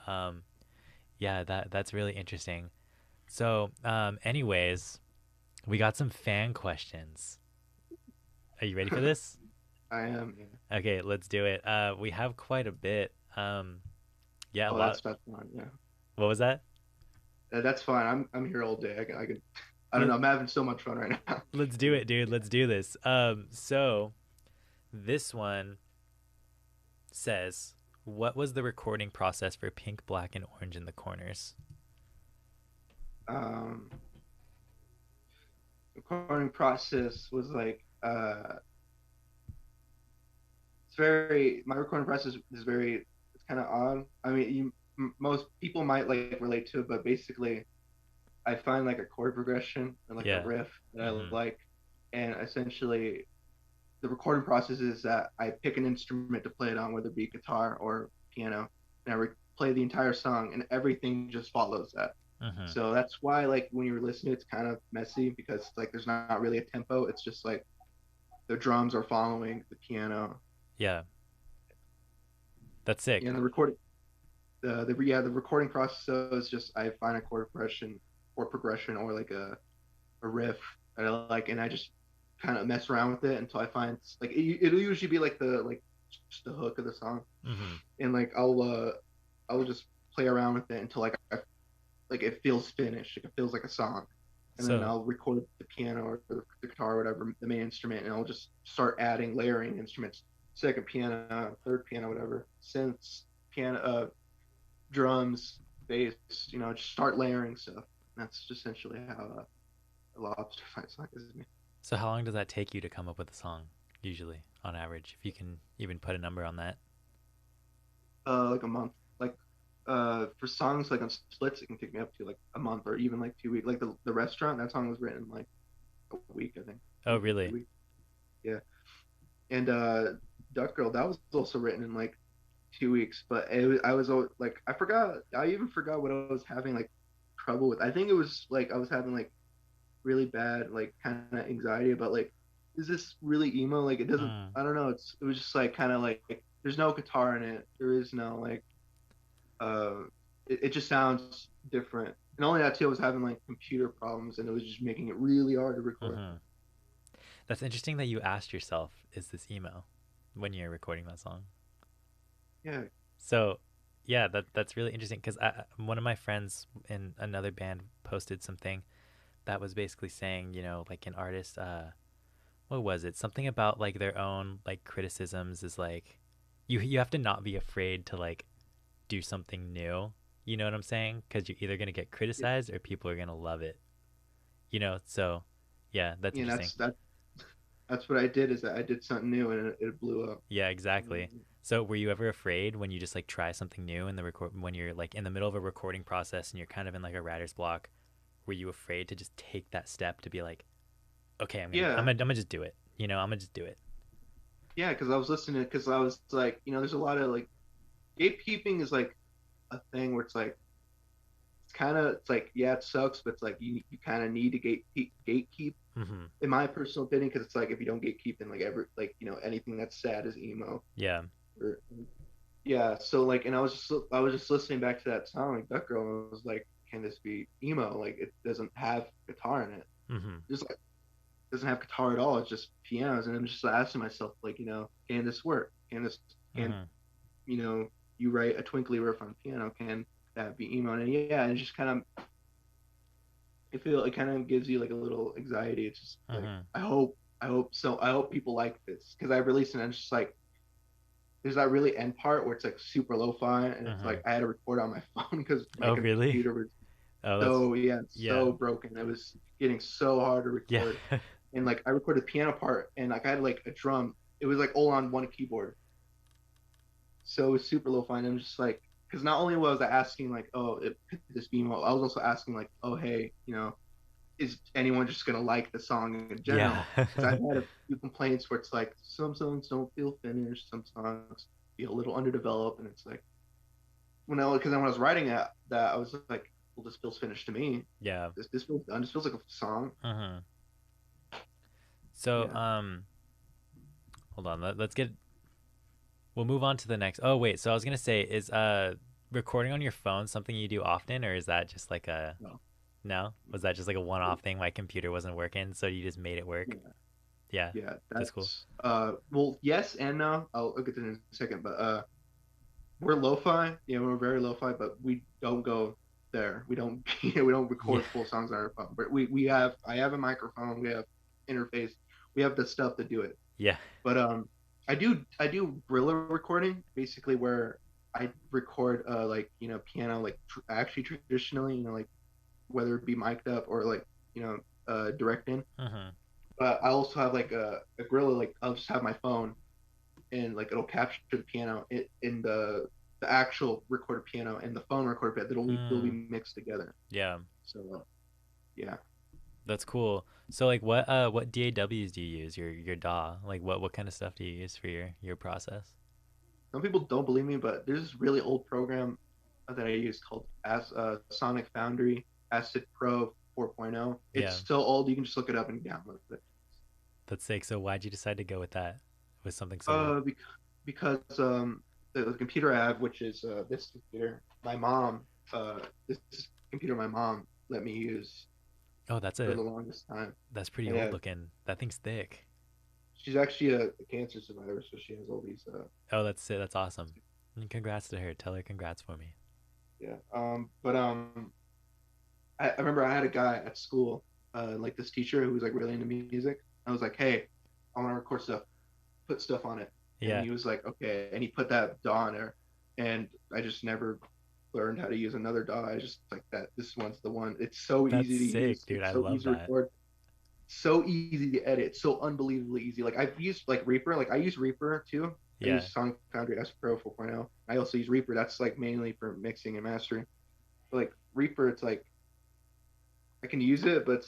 yeah, that's really interesting. So, anyways, we got some fan questions. Are you ready for this? I am. Yeah. Okay, let's do it. We have quite a bit. Yeah, a Oh, lot. that's fine. Yeah, What was that? that's fine. I'm here all day. I can. I don't Let, know. I'm having so much fun right now. let's do it, dude. Let's do this. So this one says, "What was the recording process for Pink, Black, and Orange in the Corners?" Um, recording process was like it's very my recording process is very it's kind of odd. I mean, most people might like relate to it, but basically, I find like a chord progression and like a Yeah. riff that I Mm-hmm. like, and essentially the recording process is that I pick an instrument to play it on, whether it be guitar or piano, and play the entire song, and everything just follows that. Mm-hmm. So that's why, like, when you're listening, it's kind of messy because like there's not really a tempo. It's just like the drums are following the piano, Yeah, that's sick. and the recording. The recording process is just I find a chord progression, or like a riff that I like, and I just kind of mess around with it until I find like it'll usually be like just the hook of the song, Mm-hmm. and like I'll just play around with it until like it feels finished, like it feels like a song, and then So I'll record the piano or the guitar or whatever the main instrument, and I'll just start adding layering instruments, second piano, third piano, whatever, synths, piano, drums, bass, just start layering stuff. That's essentially how a lobster fight song is. So how long does that take you to come up with a song, usually, on average, if you can even put a number on that? Like a month. Like for songs like on splits, it can take me up to like a month or even like 2 weeks. Like the restaurant, that song was written in like a week, I think. Oh, Maybe really? 2 weeks. Yeah. And Duck Girl, that was also written in like 2 weeks. But I was like I forgot. I even forgot what I was having like trouble with. I think it was like I was having like really bad like kind of anxiety about like is this really emo? Like it doesn't. Mm. I don't know. It was just like kind of like there's no guitar in it. There is no like uh, it just sounds different. And only that too, I was having like computer problems, and it was just making it really hard to record. Mm-hmm. That's interesting that you asked yourself, is this emo, when you're recording that song. Yeah, So, yeah, that's really interesting because one of my friends in another band posted something that was basically saying, like an artist, what was it? Something about like their own like criticisms is like you have to not be afraid to like do something new. You know what I'm saying? Because you're either gonna get yeah, criticized or people are gonna love it. So yeah, that's yeah. interesting. That's what I did. Is that I did something new, and it blew up. Yeah, exactly. So were you ever afraid when you just like try something new in the record when you're like in the middle of a recording process and you're kind of in like a writer's block? were you afraid to just take that step to be like, okay, Yeah, I'm gonna just do it. I'm gonna just do it. yeah, because I was listening, because I was like, there's a lot of like gatekeeping is like a thing where it's like it's like yeah, it sucks, but it's like you kind of need to gatekeep Hmm. in my personal opinion, because it's like if you don't gatekeep, then like anything that's sad is emo. Yeah. Or, yeah, so like, and I was just listening back to that song like Duck Girl, and I was like, can this be emo? Like it doesn't have guitar in it. Hmm. Just like doesn't have guitar at all. It's just pianos, and I'm just asking myself like, can this work? Can Hmm. you know you write a twinkly riff on piano? Can that be emo? And yeah, and it just kind of it kind of gives you like a little anxiety. It's just like Hmm. I hope people like this, because I released it and it's just like there's that really end part where it's like super lo-fi, and it's Hmm. like I had to record on my phone because my Oh, really? computer was Oh, that's so yeah yeah, so broken. It was getting so hard to yeah. record, and like I recorded the piano part, and like I had like a drum. It was like all on one keyboard, so it was super lo-fi. And I'm just like, because not only was I asking like, oh, could this be emo, I was also asking like, oh, hey, is anyone just gonna like the song in Yeah. general? Because I've had a few complaints where it's like some songs don't feel finished, some songs feel a little underdeveloped, and it's like when I was writing that I was like, well, this feels finished to me. Yeah. This feels done. This feels like a song. Hmm. So, Yeah. hold on. Let's get. We'll move on to the next. Oh, wait. So I was gonna say, is recording on your phone something you do often, or is that just like a No. no? Was that just like a one-off thing? My computer wasn't working, so you just made it work. Yeah. Yeah, Yeah. that's cool. That's well, yes and no. I'll get to it in a second, but we're lo-fi. Yeah, we're very lo-fi, but we don't go there. We don't we don't Yeah, record full songs on our phone. But I have a microphone. We have interface. We have the stuff to do it. yeah. But I do guerrilla recording, basically where I record like piano, like actually traditionally, like whether it be mic'd up or like direct in. Hmm. But I also have like a guerrilla, like I'll just have my phone, and like it'll capture the piano in the actual recorded piano and the phone recorded piano. They'll be Mm, mixed together. yeah, So yeah. that's cool. So like, what DAWs do you use? Your DAW? Like, what kind of stuff do you use for your process? Some people don't believe me, but there's this really old program that I use called Sonic Foundry Acid Pro 4.0. Yeah, It's so old you can just look it up and download it. that's sick. So why'd you decide to go with that? With something so old? Because the computer I have, which is this computer, my mom, this computer my mom let me use Oh, that's for a the longest time. that's pretty And old looking. That thing's thick. she's actually a cancer survivor, so she has all these. Oh, that's it. That's awesome. And congrats to her. Tell her congrats for me. Yeah. But I remember I had a guy at school, like this teacher who was like really into music. I was like, hey, I want to record stuff, put stuff on it, and Yeah, he was like, okay, and he put that DAW on there, and I just never learned how to use another DAW. I just like that. This one's the one. It's so that's easy to sick, use. dude. It's I so love easy to that. record. So easy to edit. So unbelievably easy. Like I've used like Reaper. Like I use Reaper too. I Yeah, use Sonic Foundry S Pro 4.0. I also use Reaper. That's like mainly for mixing and mastering. But like Reaper, it's like I can use it, but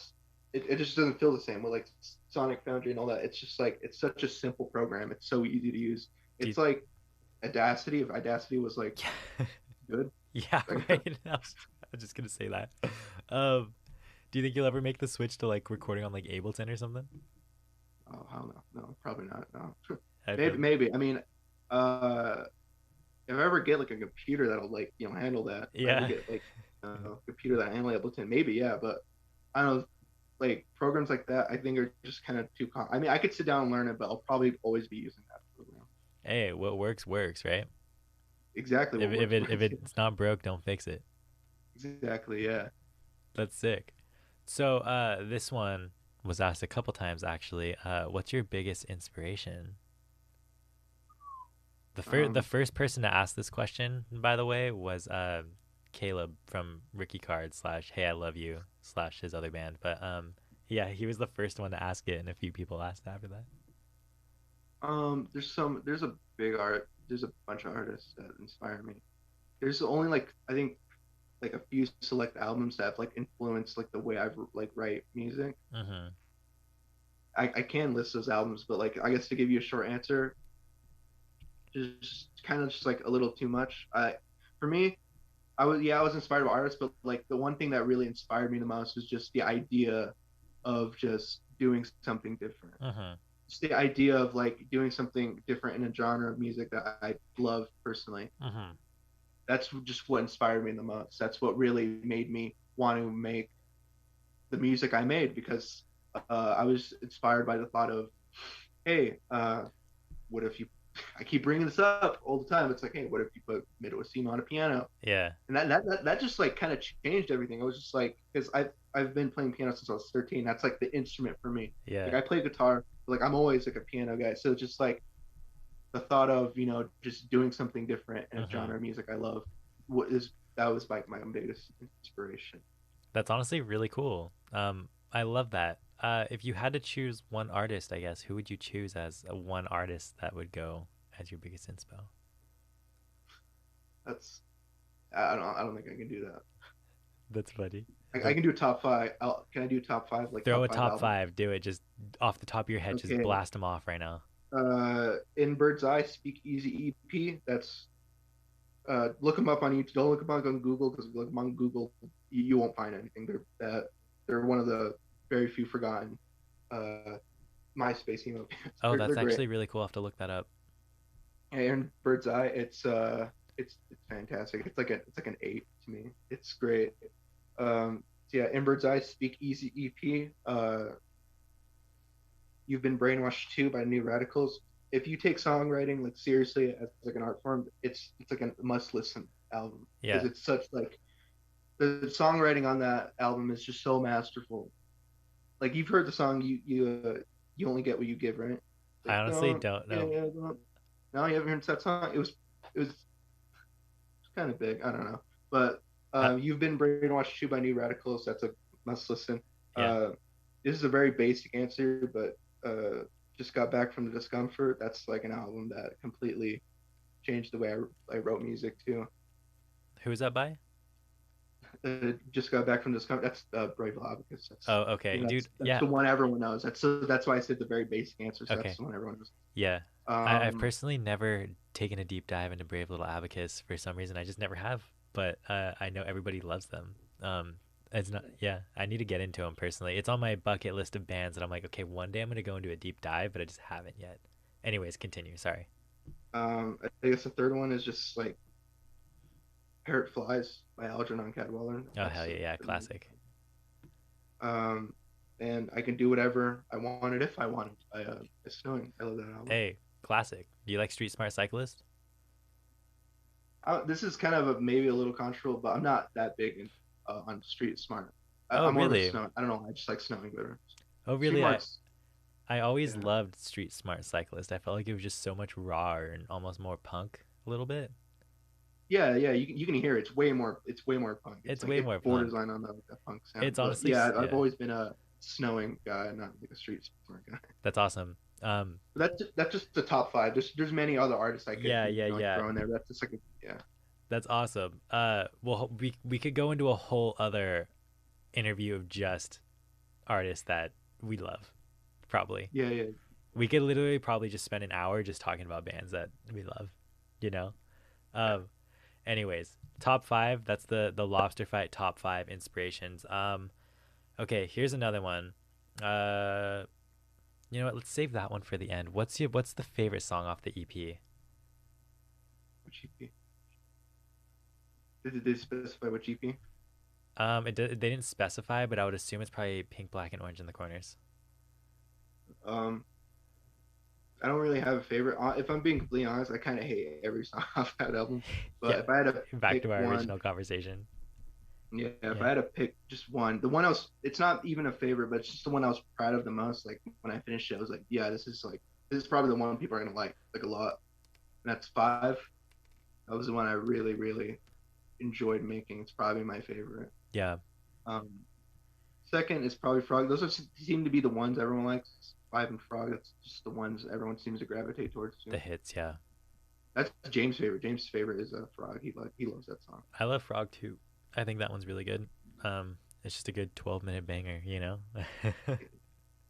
it just doesn't feel the same with like Sonic Foundry and all that. It's just like it's such a simple program. It's so easy to use. dude. It's like Audacity. If Audacity was like Yeah, good, yeah. Right. I was just gonna say that. Um, do you think you'll ever make the switch to like recording on like Ableton or something? oh, I don't know. No, probably not. No, I maybe, feel. maybe. I mean, uh, if I ever get like a computer that'll like handle that, if I ever Yeah. get like a computer that handle Ableton, maybe yeah. But I don't know, like programs like that, I think are just kind of too. I mean, I could sit down and learn it, but I'll probably always be using that program. Hey, what works works, right? Exactly If what if works. it if Works. it's not broke, don't fix it. Exactly. Yeah. That's sick. So this one was asked a couple times actually. What's your biggest inspiration? The Um. first person to ask this question, by the way, was Caleb from Ricky Card slash Hey I Love You slash his other band. But yeah, he was the first one to ask it, and a few people asked after that. There's a big art. There's a bunch of artists that inspire me. There's only like I think like a few select albums that have like influenced like the way I've like write music. Mm-hmm. I can list those albums, but like I guess to give you a short answer, just kind of just like a little too much. For me, I was inspired by artists, but like the one thing that really inspired me the most was just the idea of just doing something different. Mm-hmm. Just the idea of like doing something different in a genre of music that I love personally. Mm-hmm. That's just what inspired me the most. That's what really made me want to make the music I made because I was inspired by the thought of, hey, what if you? I keep bringing this up all the time. It's like, hey, what if you put Midwestino on a piano? Yeah. And that just like kind of changed everything. I was just like, because I've been playing piano since I was 13. That's like the instrument for me. Yeah. Like I play guitar, but like I'm always like a piano guy. So just like the thought of just doing something different in a Mm-hmm. genre of music I love, what is that was like my biggest inspiration. That's honestly really cool. I love that. If you had to choose one artist, I guess, who would you choose as a one artist that would go as your biggest inspo? That's I don't think I can do that. That's funny. I can do a top five. Can I do top five like Throw top a five top albums? five. Do it. Just off the top of your head. Just Okay. blast them off right now. In Bird's Eye, Speak Easy EP. That's look them up on YouTube. Don't look them up on Google because look them on Google, you won't find anything. They're one of the very few forgotten uh, MySpace emo bands. Oh, They're that's great. actually really cool. I'll have to look that up. And Bird's Eye, it's fantastic. It's like an 8 to me. It's great. So yeah, in Bird's Eye, Speak Easy EP. You've Been Brainwashed Too by New Radicals. If you take songwriting like seriously as like an art form, it's like a must listen album because Yeah. it's such like the songwriting on that album is just so masterful. Like you've heard the song, you only get what you give, right? I Like honestly don't, don't yeah, know. don't. No, you haven't heard that song. It was kind of big. I don't know, but Uh, you've been brainwashed too by New Radicals. That's a must listen. yeah. Uh, this is a very basic answer, but just got back from the discomfort. That's like an album that completely changed the way I wrote music too. Who is that by? Just got back from discomfort. That's Brave Abacus. Oh, okay, dude. That's Yeah. the one everyone knows. That's why I said the very basic answer. So that's Okay. the one everyone knows. Yeah. I've Um, personally never taken a deep dive into Brave Little Abacus for some reason. I just never have. But I know everybody loves them. It's not. Yeah. I need to get into them personally. It's on my bucket list of bands that I'm like, okay, one day I'm gonna go into a deep dive, but I just haven't yet. Anyways, continue. Sorry. I guess the third one is just like Parrot Flies by Algernon Cadwallader. Oh hell That's yeah, yeah, classic. um, and I can do whatever I wanted if I wanted. It's snowing. I love that album. Hey, classic. Do you like Street Smart Cyclist? This is kind of maybe a little controversial, but I'm not that big on Street Smart. Oh I'm more of a really? snow. I don't know. I just like snowing better. Oh Street really? Smart's I always yeah. loved Street Smart Cyclist. I felt like it was just so much raw and almost more punk a little bit. Yeah. You can hear it's way more punk. It's It's like way it more borders punk. on the punk sound. It's But honestly, yeah, I've yeah, always been a snowing guy, not like a Street Smart guy. that's awesome. That's just the top five. There's many other artists I could Yeah, yeah, like yeah. throw in there. That's just like yeah. That's awesome. Well, we could go into a whole other interview of just artists that we love. Probably Yeah. we could literally probably just spend an hour just talking about bands that we love. You know. Um. Anyways, top five. That's the Lobsterfight top five inspirations. Okay, here's another one. Uh. You know what? Let's save that one for the end. What's the favorite song off the EP? Which EP? Did they specify which EP? They didn't specify, but I would assume it's probably Pink, Black, and Orange in the Corners. Um, I don't really have a favorite. If I'm being completely honest, I kind of hate every song off that album. But Yeah, if I had to back pick to our one, original conversation. yeah, if Yeah. I had to pick just one, the one I was, it's not even a favorite, but it's just the one I was proud of the most. Like when I finished it, I was like, yeah, this is probably the one people are gonna like a lot. And that's Five. That was the one I really, really enjoyed making. It's probably my favorite. Yeah, Um, Second is probably Frog. Seem to be the ones everyone likes. Five and Frog. That's just the ones everyone seems to gravitate towards the too. hits. Yeah, That's James' favorite. James' favorite is Frog. He loves that song. I love Frog too. I think that one's really good. It's just a good 12-minute banger, you know?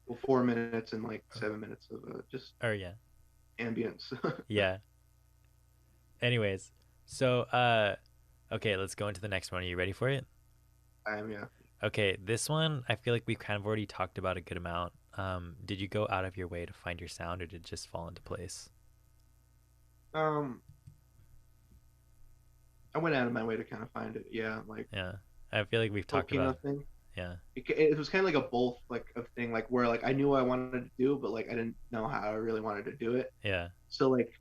Well, 4 minutes and like 7 minutes of just Or yeah. ambience. Yeah. Anyways, so okay, let's go into the next one. Are you ready for it? I am, yeah. Okay, this one I feel like we've kind of already talked about a good amount. Did you go out of your way to find your sound, or did it just fall into place? Um, I went out of my way to kind of find it. Yeah, like Yeah. I feel like we've talked Filipino about thing. yeah. It was kind of like a both like of thing, like where like I knew what I wanted to do, but like I didn't know how I really wanted to do it. Yeah. So like,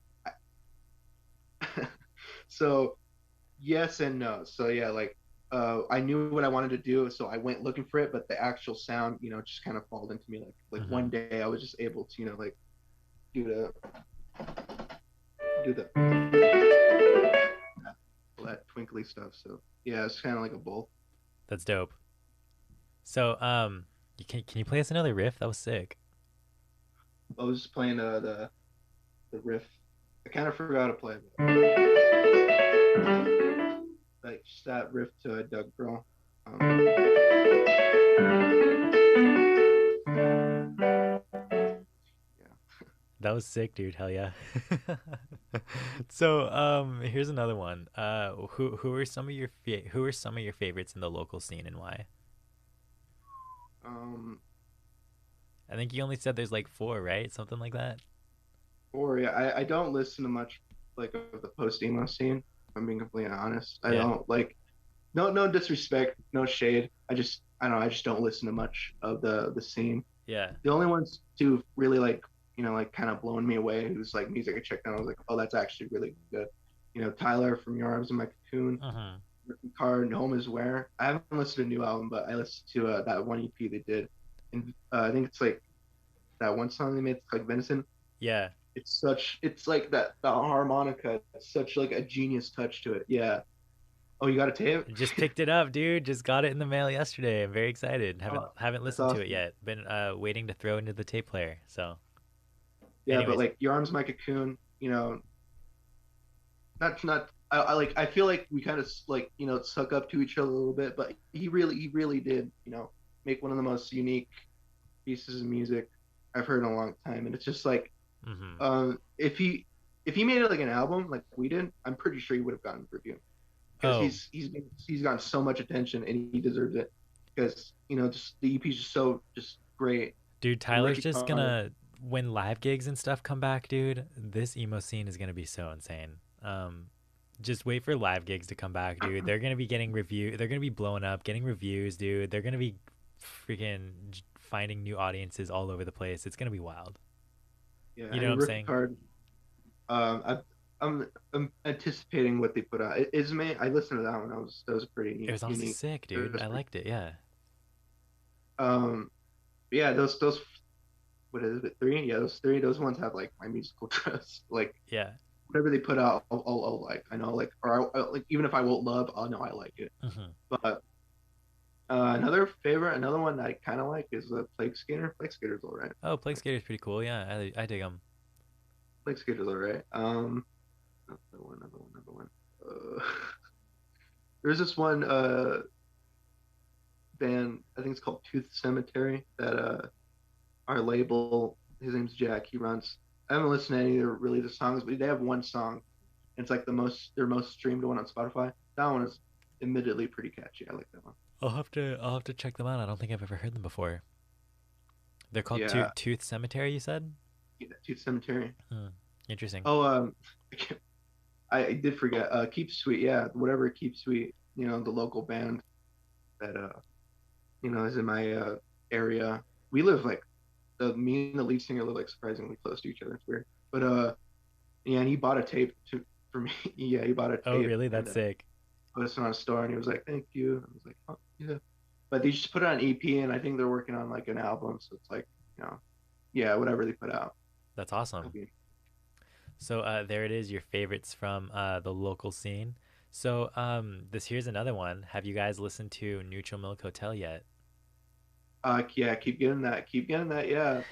so yes and no. So yeah, like I knew what I wanted to do, so I went looking for it, but the actual sound, just kind of fall into me. Like Hmm. one day I was just able to, like do the all that twinkly stuff. So yeah, it's kind of like a both. That's dope. So, can you play us another riff? That was sick. I was just playing the riff. I kind of forgot to play like just that riff to Doug Girl. Yeah. That was sick, dude. Hell yeah. So, here's another one. Who are some of your who are some of your favorites in the local scene and why? Um, I think you only said there's like four, right? Something like that. or yeah, I don't listen to much like of the post-emo scene. If I'm being completely honest. I Yeah. don't like no disrespect, no shade. I don't know, I just don't listen to much of the scene. Yeah. The only ones to really like, like kind of blowing me away who's like music I checked out, I was like, oh, that's actually really good. Tyler from Your Arms and My Cocoon, Hmm. Card, Home Is Where. I haven't listened to a new album, but I listened to that one EP they did, and I think it's like that one song they made, it's like Venison. Yeah. It's like that the harmonica. It's such like a genius touch to it. Yeah. Oh, you got a tape? Just picked it up, dude. Just got it in the mail yesterday. I'm very excited. Haven't Oh, haven't that's listened to it awesome. yet. Been waiting to throw into the tape player. So, Yeah, but anyways, like Your Arms, My Cocoon. Not. I like. I feel like we kind of like suck up to each other a little bit, but he really did make one of the most unique pieces of music I've heard in a long time, and it's just like hmm. if he made it like an album like we did, I'm pretty sure he would have gotten a review because Oh, he's gotten so much attention and he deserves it because just the EP's just great. dude, The Tyler's Ricky just Connor, gonna when live gigs and stuff come back, dude. This emo scene is gonna be so insane. Just wait for live gigs to come back, dude. They're gonna be getting review. They're gonna be blowing up, getting reviews, dude. They're gonna be freaking finding new audiences all over the place. It's gonna be wild. yeah, You I know what mean I'm Ricky saying? Card. I, I'm anticipating what they put out. Isme, I listened to that one. That was a pretty It was honestly unique. sick, It dude. was I pretty, liked it. Yeah. yeah, those what is it, three? Yeah, those three. Those ones have like my musical trust. Like Yeah. whatever they put out, I'll like. I know, like, or like even if I won't love, I'll know I like it. Hmm. But another one that I kind of like is Plague Skater. Plague Skater's all right. Oh, Plague Skater's pretty cool. Yeah, I dig them. Plague Skater's all right. Another one. Uh, there's this one band. I think it's called Tooth Cemetery. That our label. His name's Jack. He runs. I haven't listened to any of the songs, but they have one song. And it's like their most streamed one on Spotify. That one is admittedly pretty catchy. I like that one. I'll have to check them out. I don't think I've ever heard them before. They're called Yeah, Tooth Cemetery. You said? yeah, Tooth Cemetery. Hmm. Interesting. Oh, I did forget. Keep Sweet. Yeah, whatever Keep Sweet. The local band that is in my area. We live like me and the lead singer live like surprisingly close to each other. It's weird, but yeah, and he bought a tape for me. Yeah, he bought a Oh, tape really? and That's sick. put us on a store, and he was like, "Thank you." I was like, "Oh yeah," but they just put it on EP, and I think they're working on like an album, so it's like yeah, whatever they put out. That's It'll awesome. be, So there it is, your favorites from the local scene. So this here's another one. Have you guys listened to Neutral Milk Hotel yet? yeah, keep getting that. Yeah,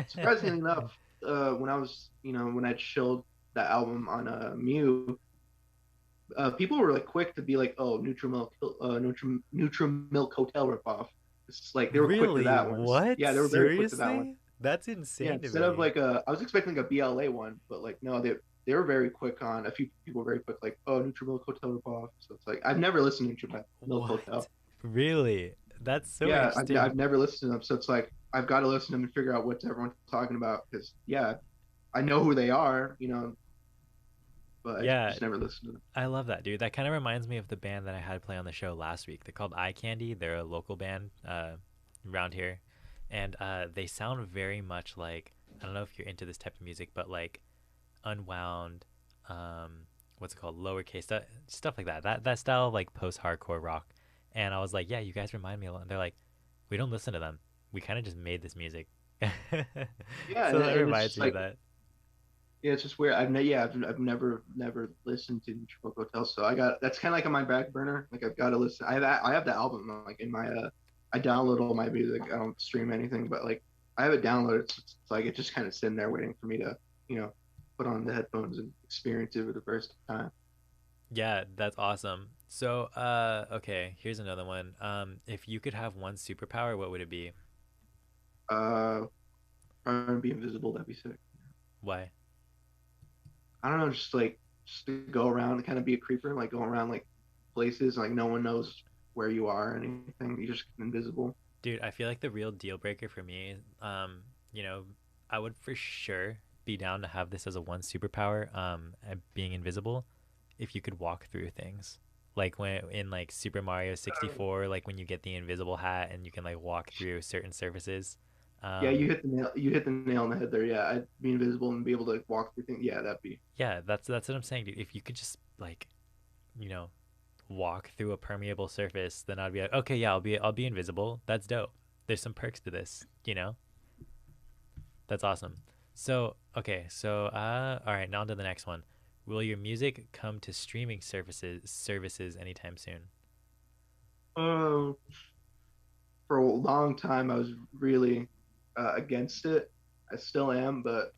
surprisingly enough, when I was when I chilled that album on Mew, people were like quick to be like, "Oh, Nutrimilk Hotel ripoff." It's like they were quick to Really? that one. What? Yeah, they were very quick to that one. Seriously? That's Yeah, insane to instead of me. like I was expecting like a BLA one, but like no, they were very quick on. A few people were very quick, like, "Oh, Nutrimilk Hotel ripoff." So it's like I've never listened to Nutrimilk What? Hotel. Really? That's so Yeah, interesting. I've never listened to them, so it's like I've got to listen to them and figure out what everyone's talking about because yeah, I know who they are, but I Yeah, just never listened to them. I love that, dude. That kind of reminds me of the band that I had play on the show last week. They're called Eye Candy. They're a local band around here, and they sound very much like, I don't know if you're into this type of music, but like unwound, what's it called, lowercase stuff like that. That style of like post-hardcore rock. And I was like, yeah, you guys remind me a lot. And they're like, we don't listen to them. We kind of just made this music. Yeah, So that and it's reminds just me of like that. yeah, it's just weird. I've never listened to Nutrimilk Hotel, so I got that's kind of like on my back burner. Like I've got to listen. I have the album like in my I download all my music. I don't stream anything, but like I have it downloaded. It's like it's just kind of sitting there waiting for me to you know put on the headphones and experience it for the first time. Yeah, that's awesome. So, okay, here's another one. If you could have one superpower, what would it be? Uh, Probably be invisible. That'd be sick. Why? I don't know, just to go around and kind of be a creeper, like go around like places like no one knows where you are or anything. You're just invisible. Dude, I feel like the real deal breaker for me, you know, I would for sure be down to have this as a one superpower, being invisible, if you could walk through things. Like when in like Super Mario 64, like when you get the invisible hat and you can like walk through certain surfaces. Yeah, Um, you hit the nail on the head there. Yeah, I'd be invisible and be able to walk through things. Yeah, that'd be. yeah, that's what I'm saying, dude. If you could just like, you know, walk through a permeable surface, then I'd be like, okay, yeah, I'll be invisible. That's dope. There's some perks to this, you know? That's awesome. So, okay, so all right, now on to the next one. Will your music come to streaming services anytime soon? Uh, for a long time, I was really against it. I still am, but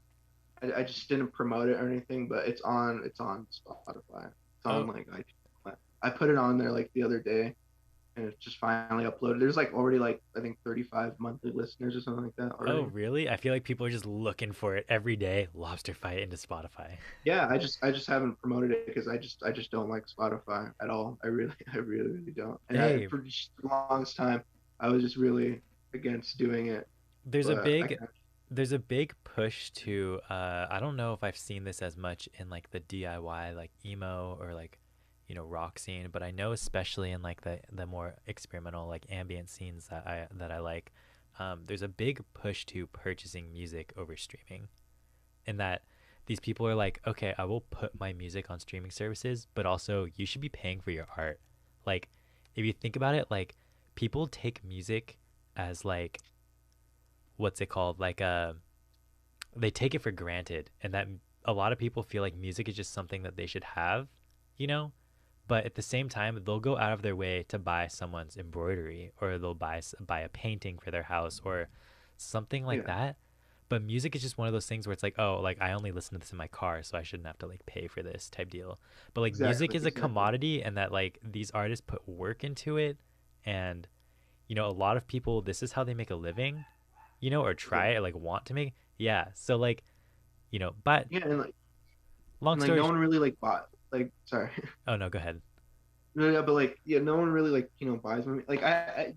I just didn't promote it or anything. But it's on Spotify. It's on Oh, like I put it on there like the other day, and it's just finally uploaded. There's like already like I think 35 monthly listeners or something like that oh, already. really? I feel like people are just looking for it every day. Lobsterfight into Spotify. Yeah, I just haven't promoted it because I just don't like Spotify at all. I really don't. And Hey, for just the longest time, I was just really against doing it. there's a But I big can there's a big push to I don't know if I've seen this as much in like the DIY like emo or like rock scene, but I know especially in like the more experimental like ambient scenes that I like, there's a big push to purchasing music over streaming, and that these people are like, okay, I will put my music on streaming services, but also you should be paying for your art. Like, if you think about it, like people take music as like, what's it called, like they take it for granted, and that a lot of people feel like music is just something that they should have, you know. But at the same time, they'll go out of their way to buy someone's embroidery, or they'll buy a painting for their house or something like yeah, that. But music is just one of those things where it's like, oh, like I only listen to this in my car, so I shouldn't have to like pay for this type deal. But like music is a exactly. commodity, and that like these artists put work into it, and a lot of people, this is how they make a living, or try Exactly. it, like want to make. Yeah, so like, but Yeah, long and like story. no one really like bought like sorry. Oh no, go ahead. No, yeah, but like yeah, no one really like buys my like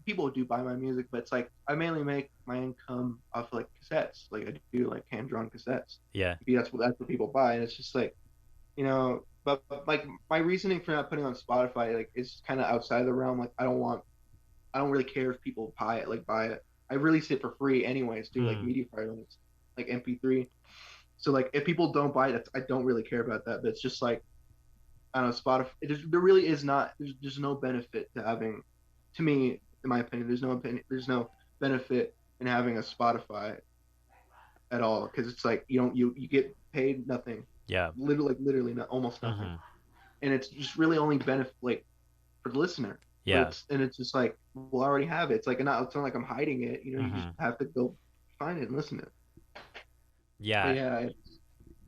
people do buy my music, but it's like I mainly make my income off like cassettes. Like I do like hand drawn cassettes. Yeah. Maybe that's what people buy, and it's just like but like my reasoning for not putting on Spotify like is kind of outside the realm. Like I don't really care if people buy it. I release it for free anyways, too, like Hmm. media files, like MP3. So like if people don't buy it, I don't really care about that. But it's just like I don't know, Spotify. There really is not. There's no benefit to having, to me, in my opinion, there's no benefit in having a Spotify at all because it's like you get paid nothing, Yeah. literally not, almost nothing, Hmm. and it's just really only benefit like for the listener. But Yeah. it's just like we'll already have it. It's not like I'm hiding it. You just Hmm. have to go find it and listen to it. But Yeah. yeah,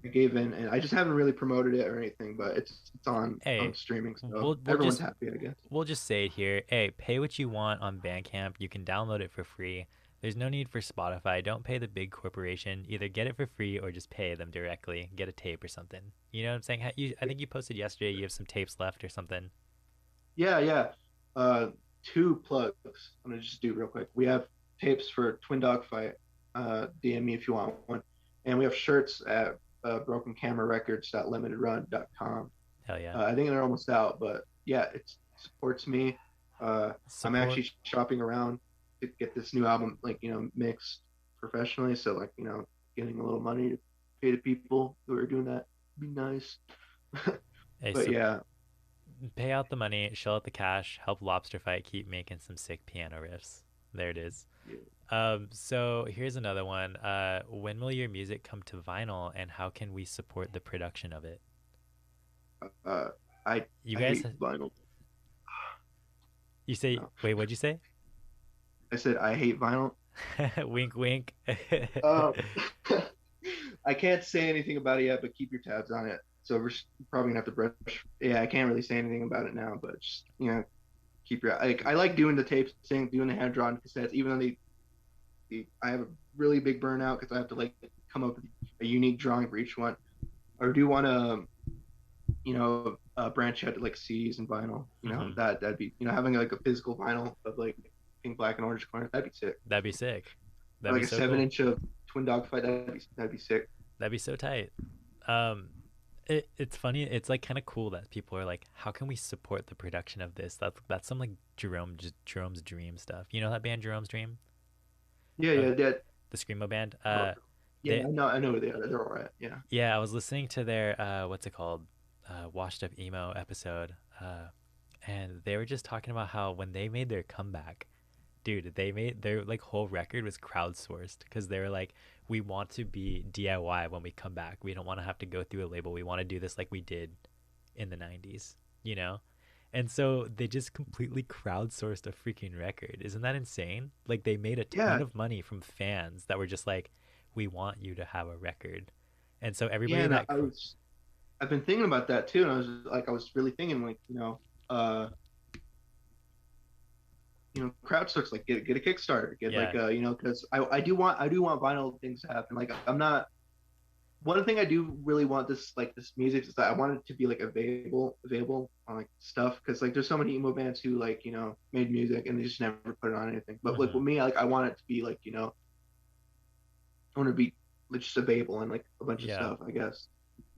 I gave in, and I just haven't really promoted it or anything, but it's on Hey, streaming, so we'll everyone's just happy, I guess. we'll just say it here. Hey, pay what you want on Bandcamp. You can download it for free. There's no need for Spotify. Don't pay the big corporation. Either get it for free or just pay them directly. Get a tape or something. You know what I'm saying? I think you posted yesterday. You have some tapes left or something. Yeah, yeah. Uh, Two plugs. I'm gonna just do real quick. We have tapes for Twin Dog Fight. DM me if you want one, and we have shirts at brokencamerarecords.limitedrun.com. Hell yeah. I think they're almost out, but yeah, it supports me. I'm Support. actually shopping around to get this new album, like, mixed professionally. So, like, getting a little money to pay the people who are doing that would be nice. Hey, But so yeah, pay out the money, shell out the cash, help Lobsterfight keep making some sick piano riffs. There it is. yeah. So here's another one. When will your music come to vinyl, and how can we support the production of it? Uh, I You I guys, hate vinyl. you say, No, wait, what'd you say? I said I hate vinyl. Wink, wink. Uh, I can't say anything about it yet, but keep your tabs on it. So we're probably gonna have to brush. Yeah, I can't really say anything about it now, but just, keep your. I like doing the tapes, doing the hand drawn cassettes, even though I have a really big burnout because I have to like come up with a unique drawing for each one. I do want to, branch out to like CDs and vinyl. Hmm. That'd be, having like a physical vinyl of like pink, black, and orange corner. That'd be sick. That'd be sick. Or That'd be like a so seven cool. inch of Twin Dog Fight. That'd be sick. That'd be so tight. Um, it's funny. It's like kind of cool that people are like, how can we support the production of this? That's some like Jerome's Dream stuff. You know that band Jerome's Dream, Yeah, uh, yeah, that. the screamo band. Yeah, They I know who they are. They're all right. Yeah. Yeah, I was listening to their what's it called, washed up emo episode, and they were just talking about how when they made their comeback, dude, they made their like whole record was crowdsourced because they were like, we want to be DIY when we come back. We don't want to have to go through a label. We want to do this like we did in the '90s, you know. And so they just completely crowdsourced a freaking record. Isn't that insane? Like they made a ton Yeah, of money from fans that were just like, we want you to have a record. And so yeah, everybody and that I've been thinking about that too, and I was really thinking like, crowdsource, like get a Kickstarter, get yeah, like because I do want vinyl things to happen. Like I'm not one thing I do really want this music is that I want it to be like available on like stuff because like there's so many emo bands who like made music and they just never put it on anything. But like hmm with me, like I want it to be like I want to be like, just available and like a bunch of yeah, stuff, I guess.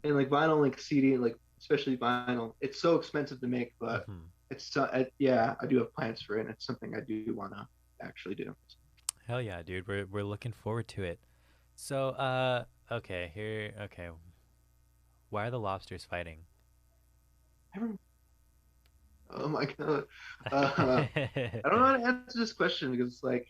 And like vinyl, like CD, like especially vinyl, it's so expensive to make, but hmm yeah, I do have plans for it, and it's something I do want to actually do. hell yeah, dude. We're looking forward to it. So okay, here, okay. Why are the lobsters fighting? Oh my god, uh, I don't know how to answer this question because it's like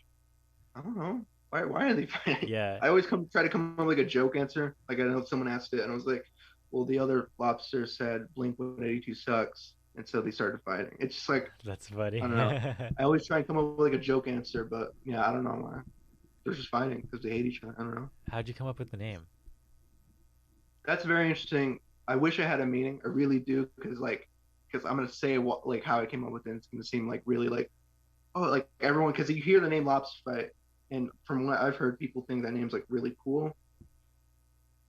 I don't know why are they fighting? Yeah, I always try to come up with like a joke answer. Like I know someone asked it, and I was like, well, the other lobster said Blink 182 sucks, and so they started fighting. It's just like that's I funny. don't know. I always try and come up with like a joke answer, but yeah, I don't know why. They're just fighting because they hate each other. I don't know. How'd you come up with the name? That's very interesting. I wish I had a meaning. I really do, because I'm gonna say what like how I came up with it. It's gonna seem like really like oh like everyone because you hear the name Lobsterfight, and from what I've heard, people think that name's like really cool,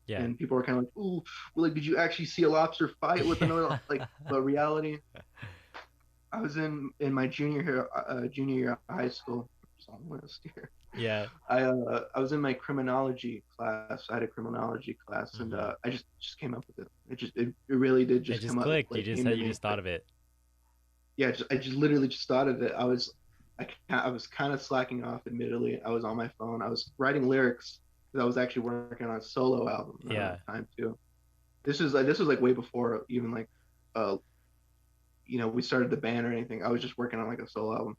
Yeah. and people are kind of like, ooh, well, like did you actually see a lobster fight with another like but reality? I was in my junior year of high school. It's almost here. Yeah. I was in my criminology class. I had a criminology class, and Hmm. I just came up with it. It really did It just just come up. clicked. Like You just came had to you me. just thought of it. Yeah, I just literally just thought of it. I was kind of slacking off. Admittedly, I was on my phone. I was writing lyrics because I was actually working on a solo album around Yeah. that time too. This was like way before even like uh we started the band or anything. I was just working on like a solo album,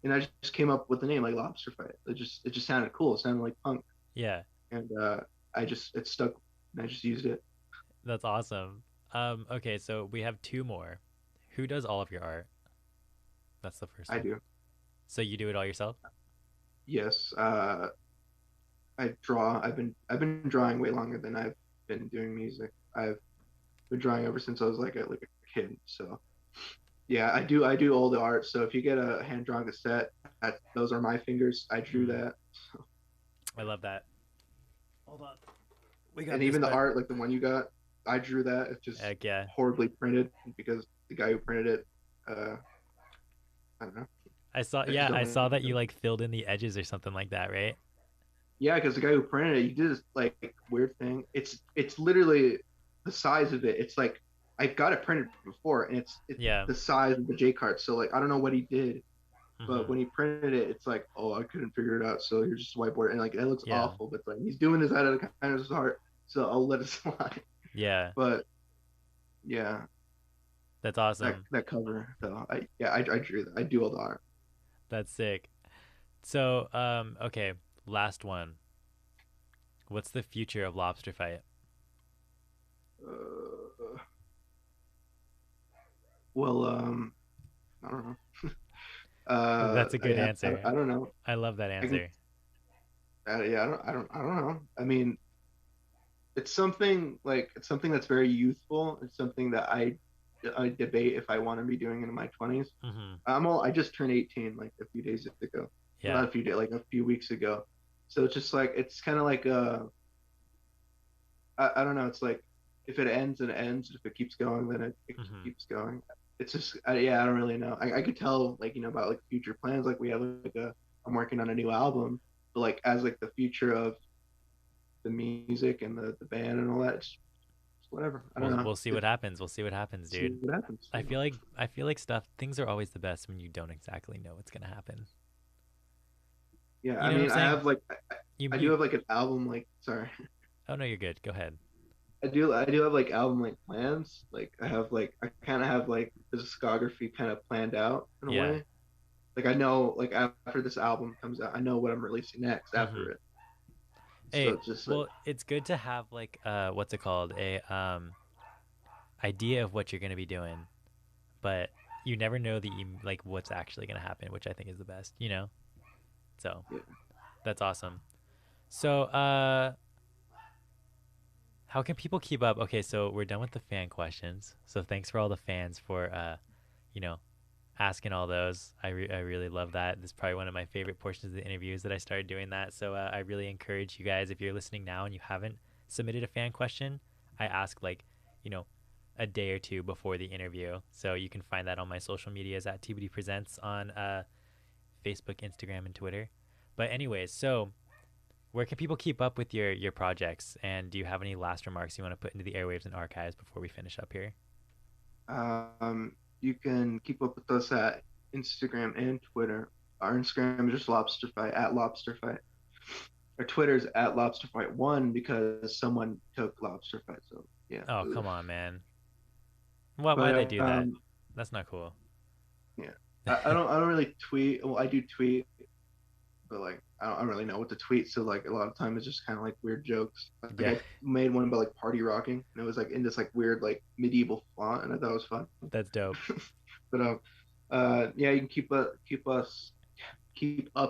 and I just came up with the name like Lobster Fight. It just sounded cool. It sounded like punk, Yeah. and it stuck. And I just used it. That's awesome. Okay, so we have two more. Who does all of your art? That's the first I one. do. So you do it all yourself? Yes. I draw. I've been drawing way longer than I've been doing music. I've been drawing ever since I was like a kid. So yeah, I do all the art. So if you get a hand drawn cassette, those are my fingers. I drew Mm, that. I love that. Hold on. We got And this, even the but art, like the one you got, I drew that. It's just heck yeah. horribly printed because the guy who printed it, uh, I don't know. I just don't I like saw that you him. like filled in the edges or something like that, right? Yeah, because the guy who printed it, he did this like weird thing. It's literally the size of it. It's like I got it printed before, and it's Yeah. the size of the J card. So like I don't know what he did, but Hmm. when he printed it, it's like, oh, I couldn't figure it out. So here's just a whiteboard, and like it looks Yeah. awful, but like he's doing this out of the kind of his heart, so I'll let it slide. Yeah. But yeah, That's that awesome. that cover though, I drew that. I do all the art. That's sick. So, okay, last one. What's the future of Lobster Fight? Uh, well, I don't know. That's a good answer. I don't know. I love that I can, answer. yeah, I don't know. I mean, it's something that's very youthful. It's something that I debate if I want to be doing it in my 20s. Hmm. I just turned 18 like a few days ago. Well, Yeah. not a few days, like a few weeks ago. So it's just like it's kind of like I don't know. It's like if it ends and it ends, if it keeps going, then it Hmm. keeps going. It's just yeah, I don't really know. I could tell like about like future plans. Like we have like a I'm working on a new album, but like as like the future of the music and the band and all that, it's whatever. I don't know. We'll see what happens. We'll see what happens, See dude. what happens. You know? I feel like stuff things are always the best when you don't exactly know what's gonna happen. Yeah, You I know what I'm mean, saying? I do You have like an album like sorry, oh no, you're good. Go ahead. I do have like album like plans. Like I have like I kind of have like the discography kind of planned out in a Yeah. way. Like I know like after this album comes out, I know what I'm releasing next Hmm. after it. So Hey, it's just like well, it's good to have like what's it called? A idea of what you're gonna be doing, but you never know like what's actually gonna happen, which I think is the best, you know? So yeah. that's awesome. So how can people keep up? Okay, so we're done with the fan questions. So thanks for all the fans for you know, asking all those. I really love that. This is probably one of my favorite portions of the interviews that I started doing that. So I really encourage you guys, if you're listening now and you haven't submitted a fan question, I ask like, you know, a day or two before the interview. So you can find that on my social medias at TBD Presents on Facebook, Instagram, and Twitter. But anyways, so where can people keep up with your projects? And do you have any last remarks you want to put into the airwaves and archives before we finish up here? You can keep up with us at Instagram and Twitter. Our Instagram is just Lobsterfight at Lobsterfight. Our Twitter is at Lobsterfight1 because someone took Lobsterfight. So yeah. Oh, Ugh. come on, man. Why they But do that? That's not cool. yeah, I don't really tweet. Well, I do tweet, but like I don't really know what to tweet. So like a lot of time it's just kind of like weird jokes. Like Yeah, I made one about like party rocking, and it was like in this like weird like medieval font, and I thought it was fun. that's dope. But yeah, you can keep up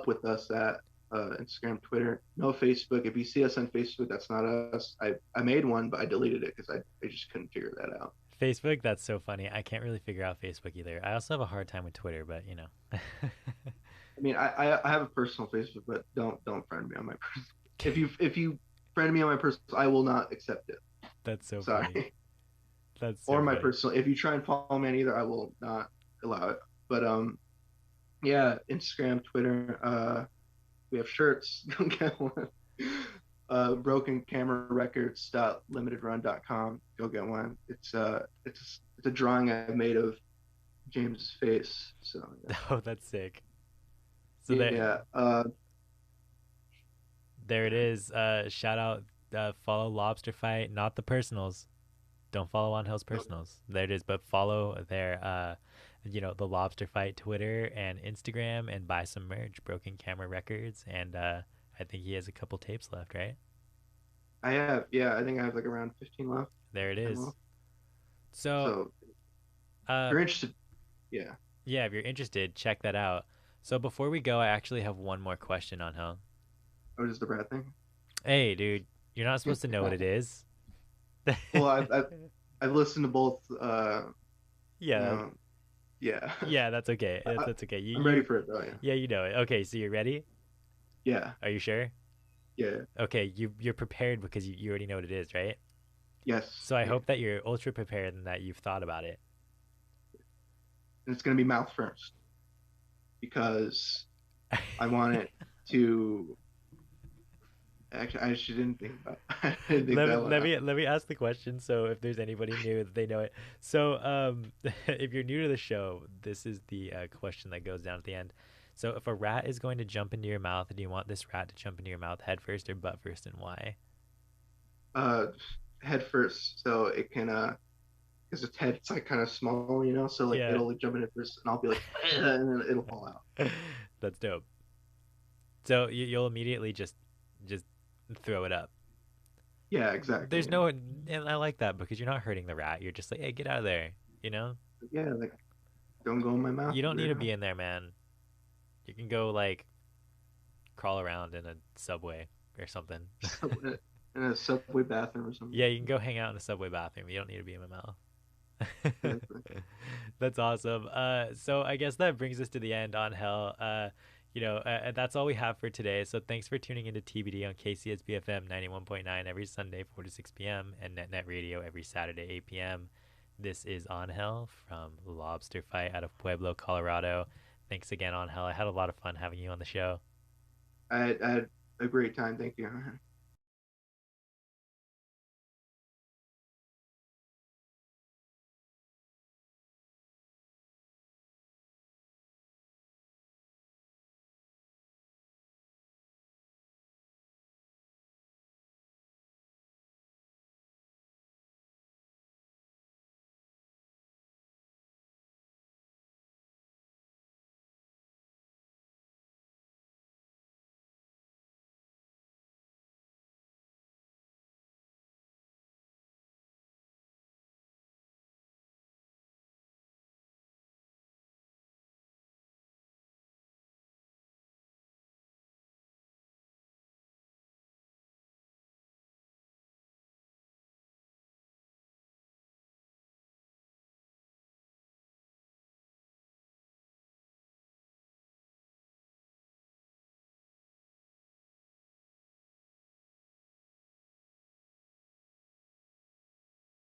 with us at Instagram, Twitter. No Facebook. If you see us on Facebook, that's not us. I made one, but I deleted it because I just couldn't figure that out. Facebook, that's so funny. I can't really figure out Facebook either. I also have a hard time with Twitter, but you know. I mean, I have a personal Facebook, but don't friend me on my personal. If you friend me on my personal, I will not accept it. That's so funny. Sorry. That's so Or my funny. personal. If you try and follow me on either, I will not allow it. But yeah, Instagram, Twitter. We have shirts. Don't get one. Broken Camera Records limitedrun.com. Go get one. It's a drawing I made of James's face. So Oh, that's sick. So yeah. Yeah. there it is. Shout out, follow Lobster Fight, not the personals. Don't follow on Hill's personals. There it is, but follow their the Lobster Fight Twitter and Instagram and buy some merch, Broken Camera Records, and I think he has a couple tapes left, right? I have, yeah, I think I have like around 15 left, There it 10 is. left. So, So if uh you're interested, yeah. yeah, if you're interested, check that out. So before we go, I actually have one more question on Hill. What is the Brad thing? Hey, dude, you're not supposed to know what it is. Well, I've listened to both. You Yeah, know, yeah. yeah, that's okay. I, That's okay. I'm ready for it though. Yeah. Yeah, you know it. Okay, so you're ready? Yeah. Are you sure? Yeah. Okay, you're prepared because you already know what it is, right? Yes. So I Yeah. hope that you're ultra prepared and that you've thought about it. And it's gonna be mouth first because I want it to. Actually, I actually didn't think about. I didn't think that one out. Let me ask the question so if there's anybody new that they know it. So if you're new to the show, this is the question that goes down at the end. So if a rat is going to jump into your mouth, do you want this rat to jump into your mouth head first or butt first, and why? Uh, Head first, so it can because its head's like kind of small, so like Yeah. it'll like jump in it first, and I'll be like, and then it'll fall out. That's dope. So you'll immediately just throw it up. Yeah, exactly. There's no, and I like that because you're not hurting the rat. You're just like, hey, get out of there. You know, Yeah, like don't go in my mouth, you don't need to weirdo. be in there, man. You can go like crawl around in a subway or something. Subway, in a subway bathroom or something. Yeah, you can go hang out in a subway bathroom. You don't need to be in my mouth. Exactly. That's awesome. So I guess that brings us to the end on hell. That's all we have for today. So thanks for tuning into TBD on KCSB FM 91.9 every Sunday 4 to 6 p.m. and NetNet Radio every Saturday 8 p.m. This is On Hell from Lobsterfight out of Pueblo, Colorado. Thanks again, On Hell. I had a lot of fun having you on the show. I had a great time. Thank you.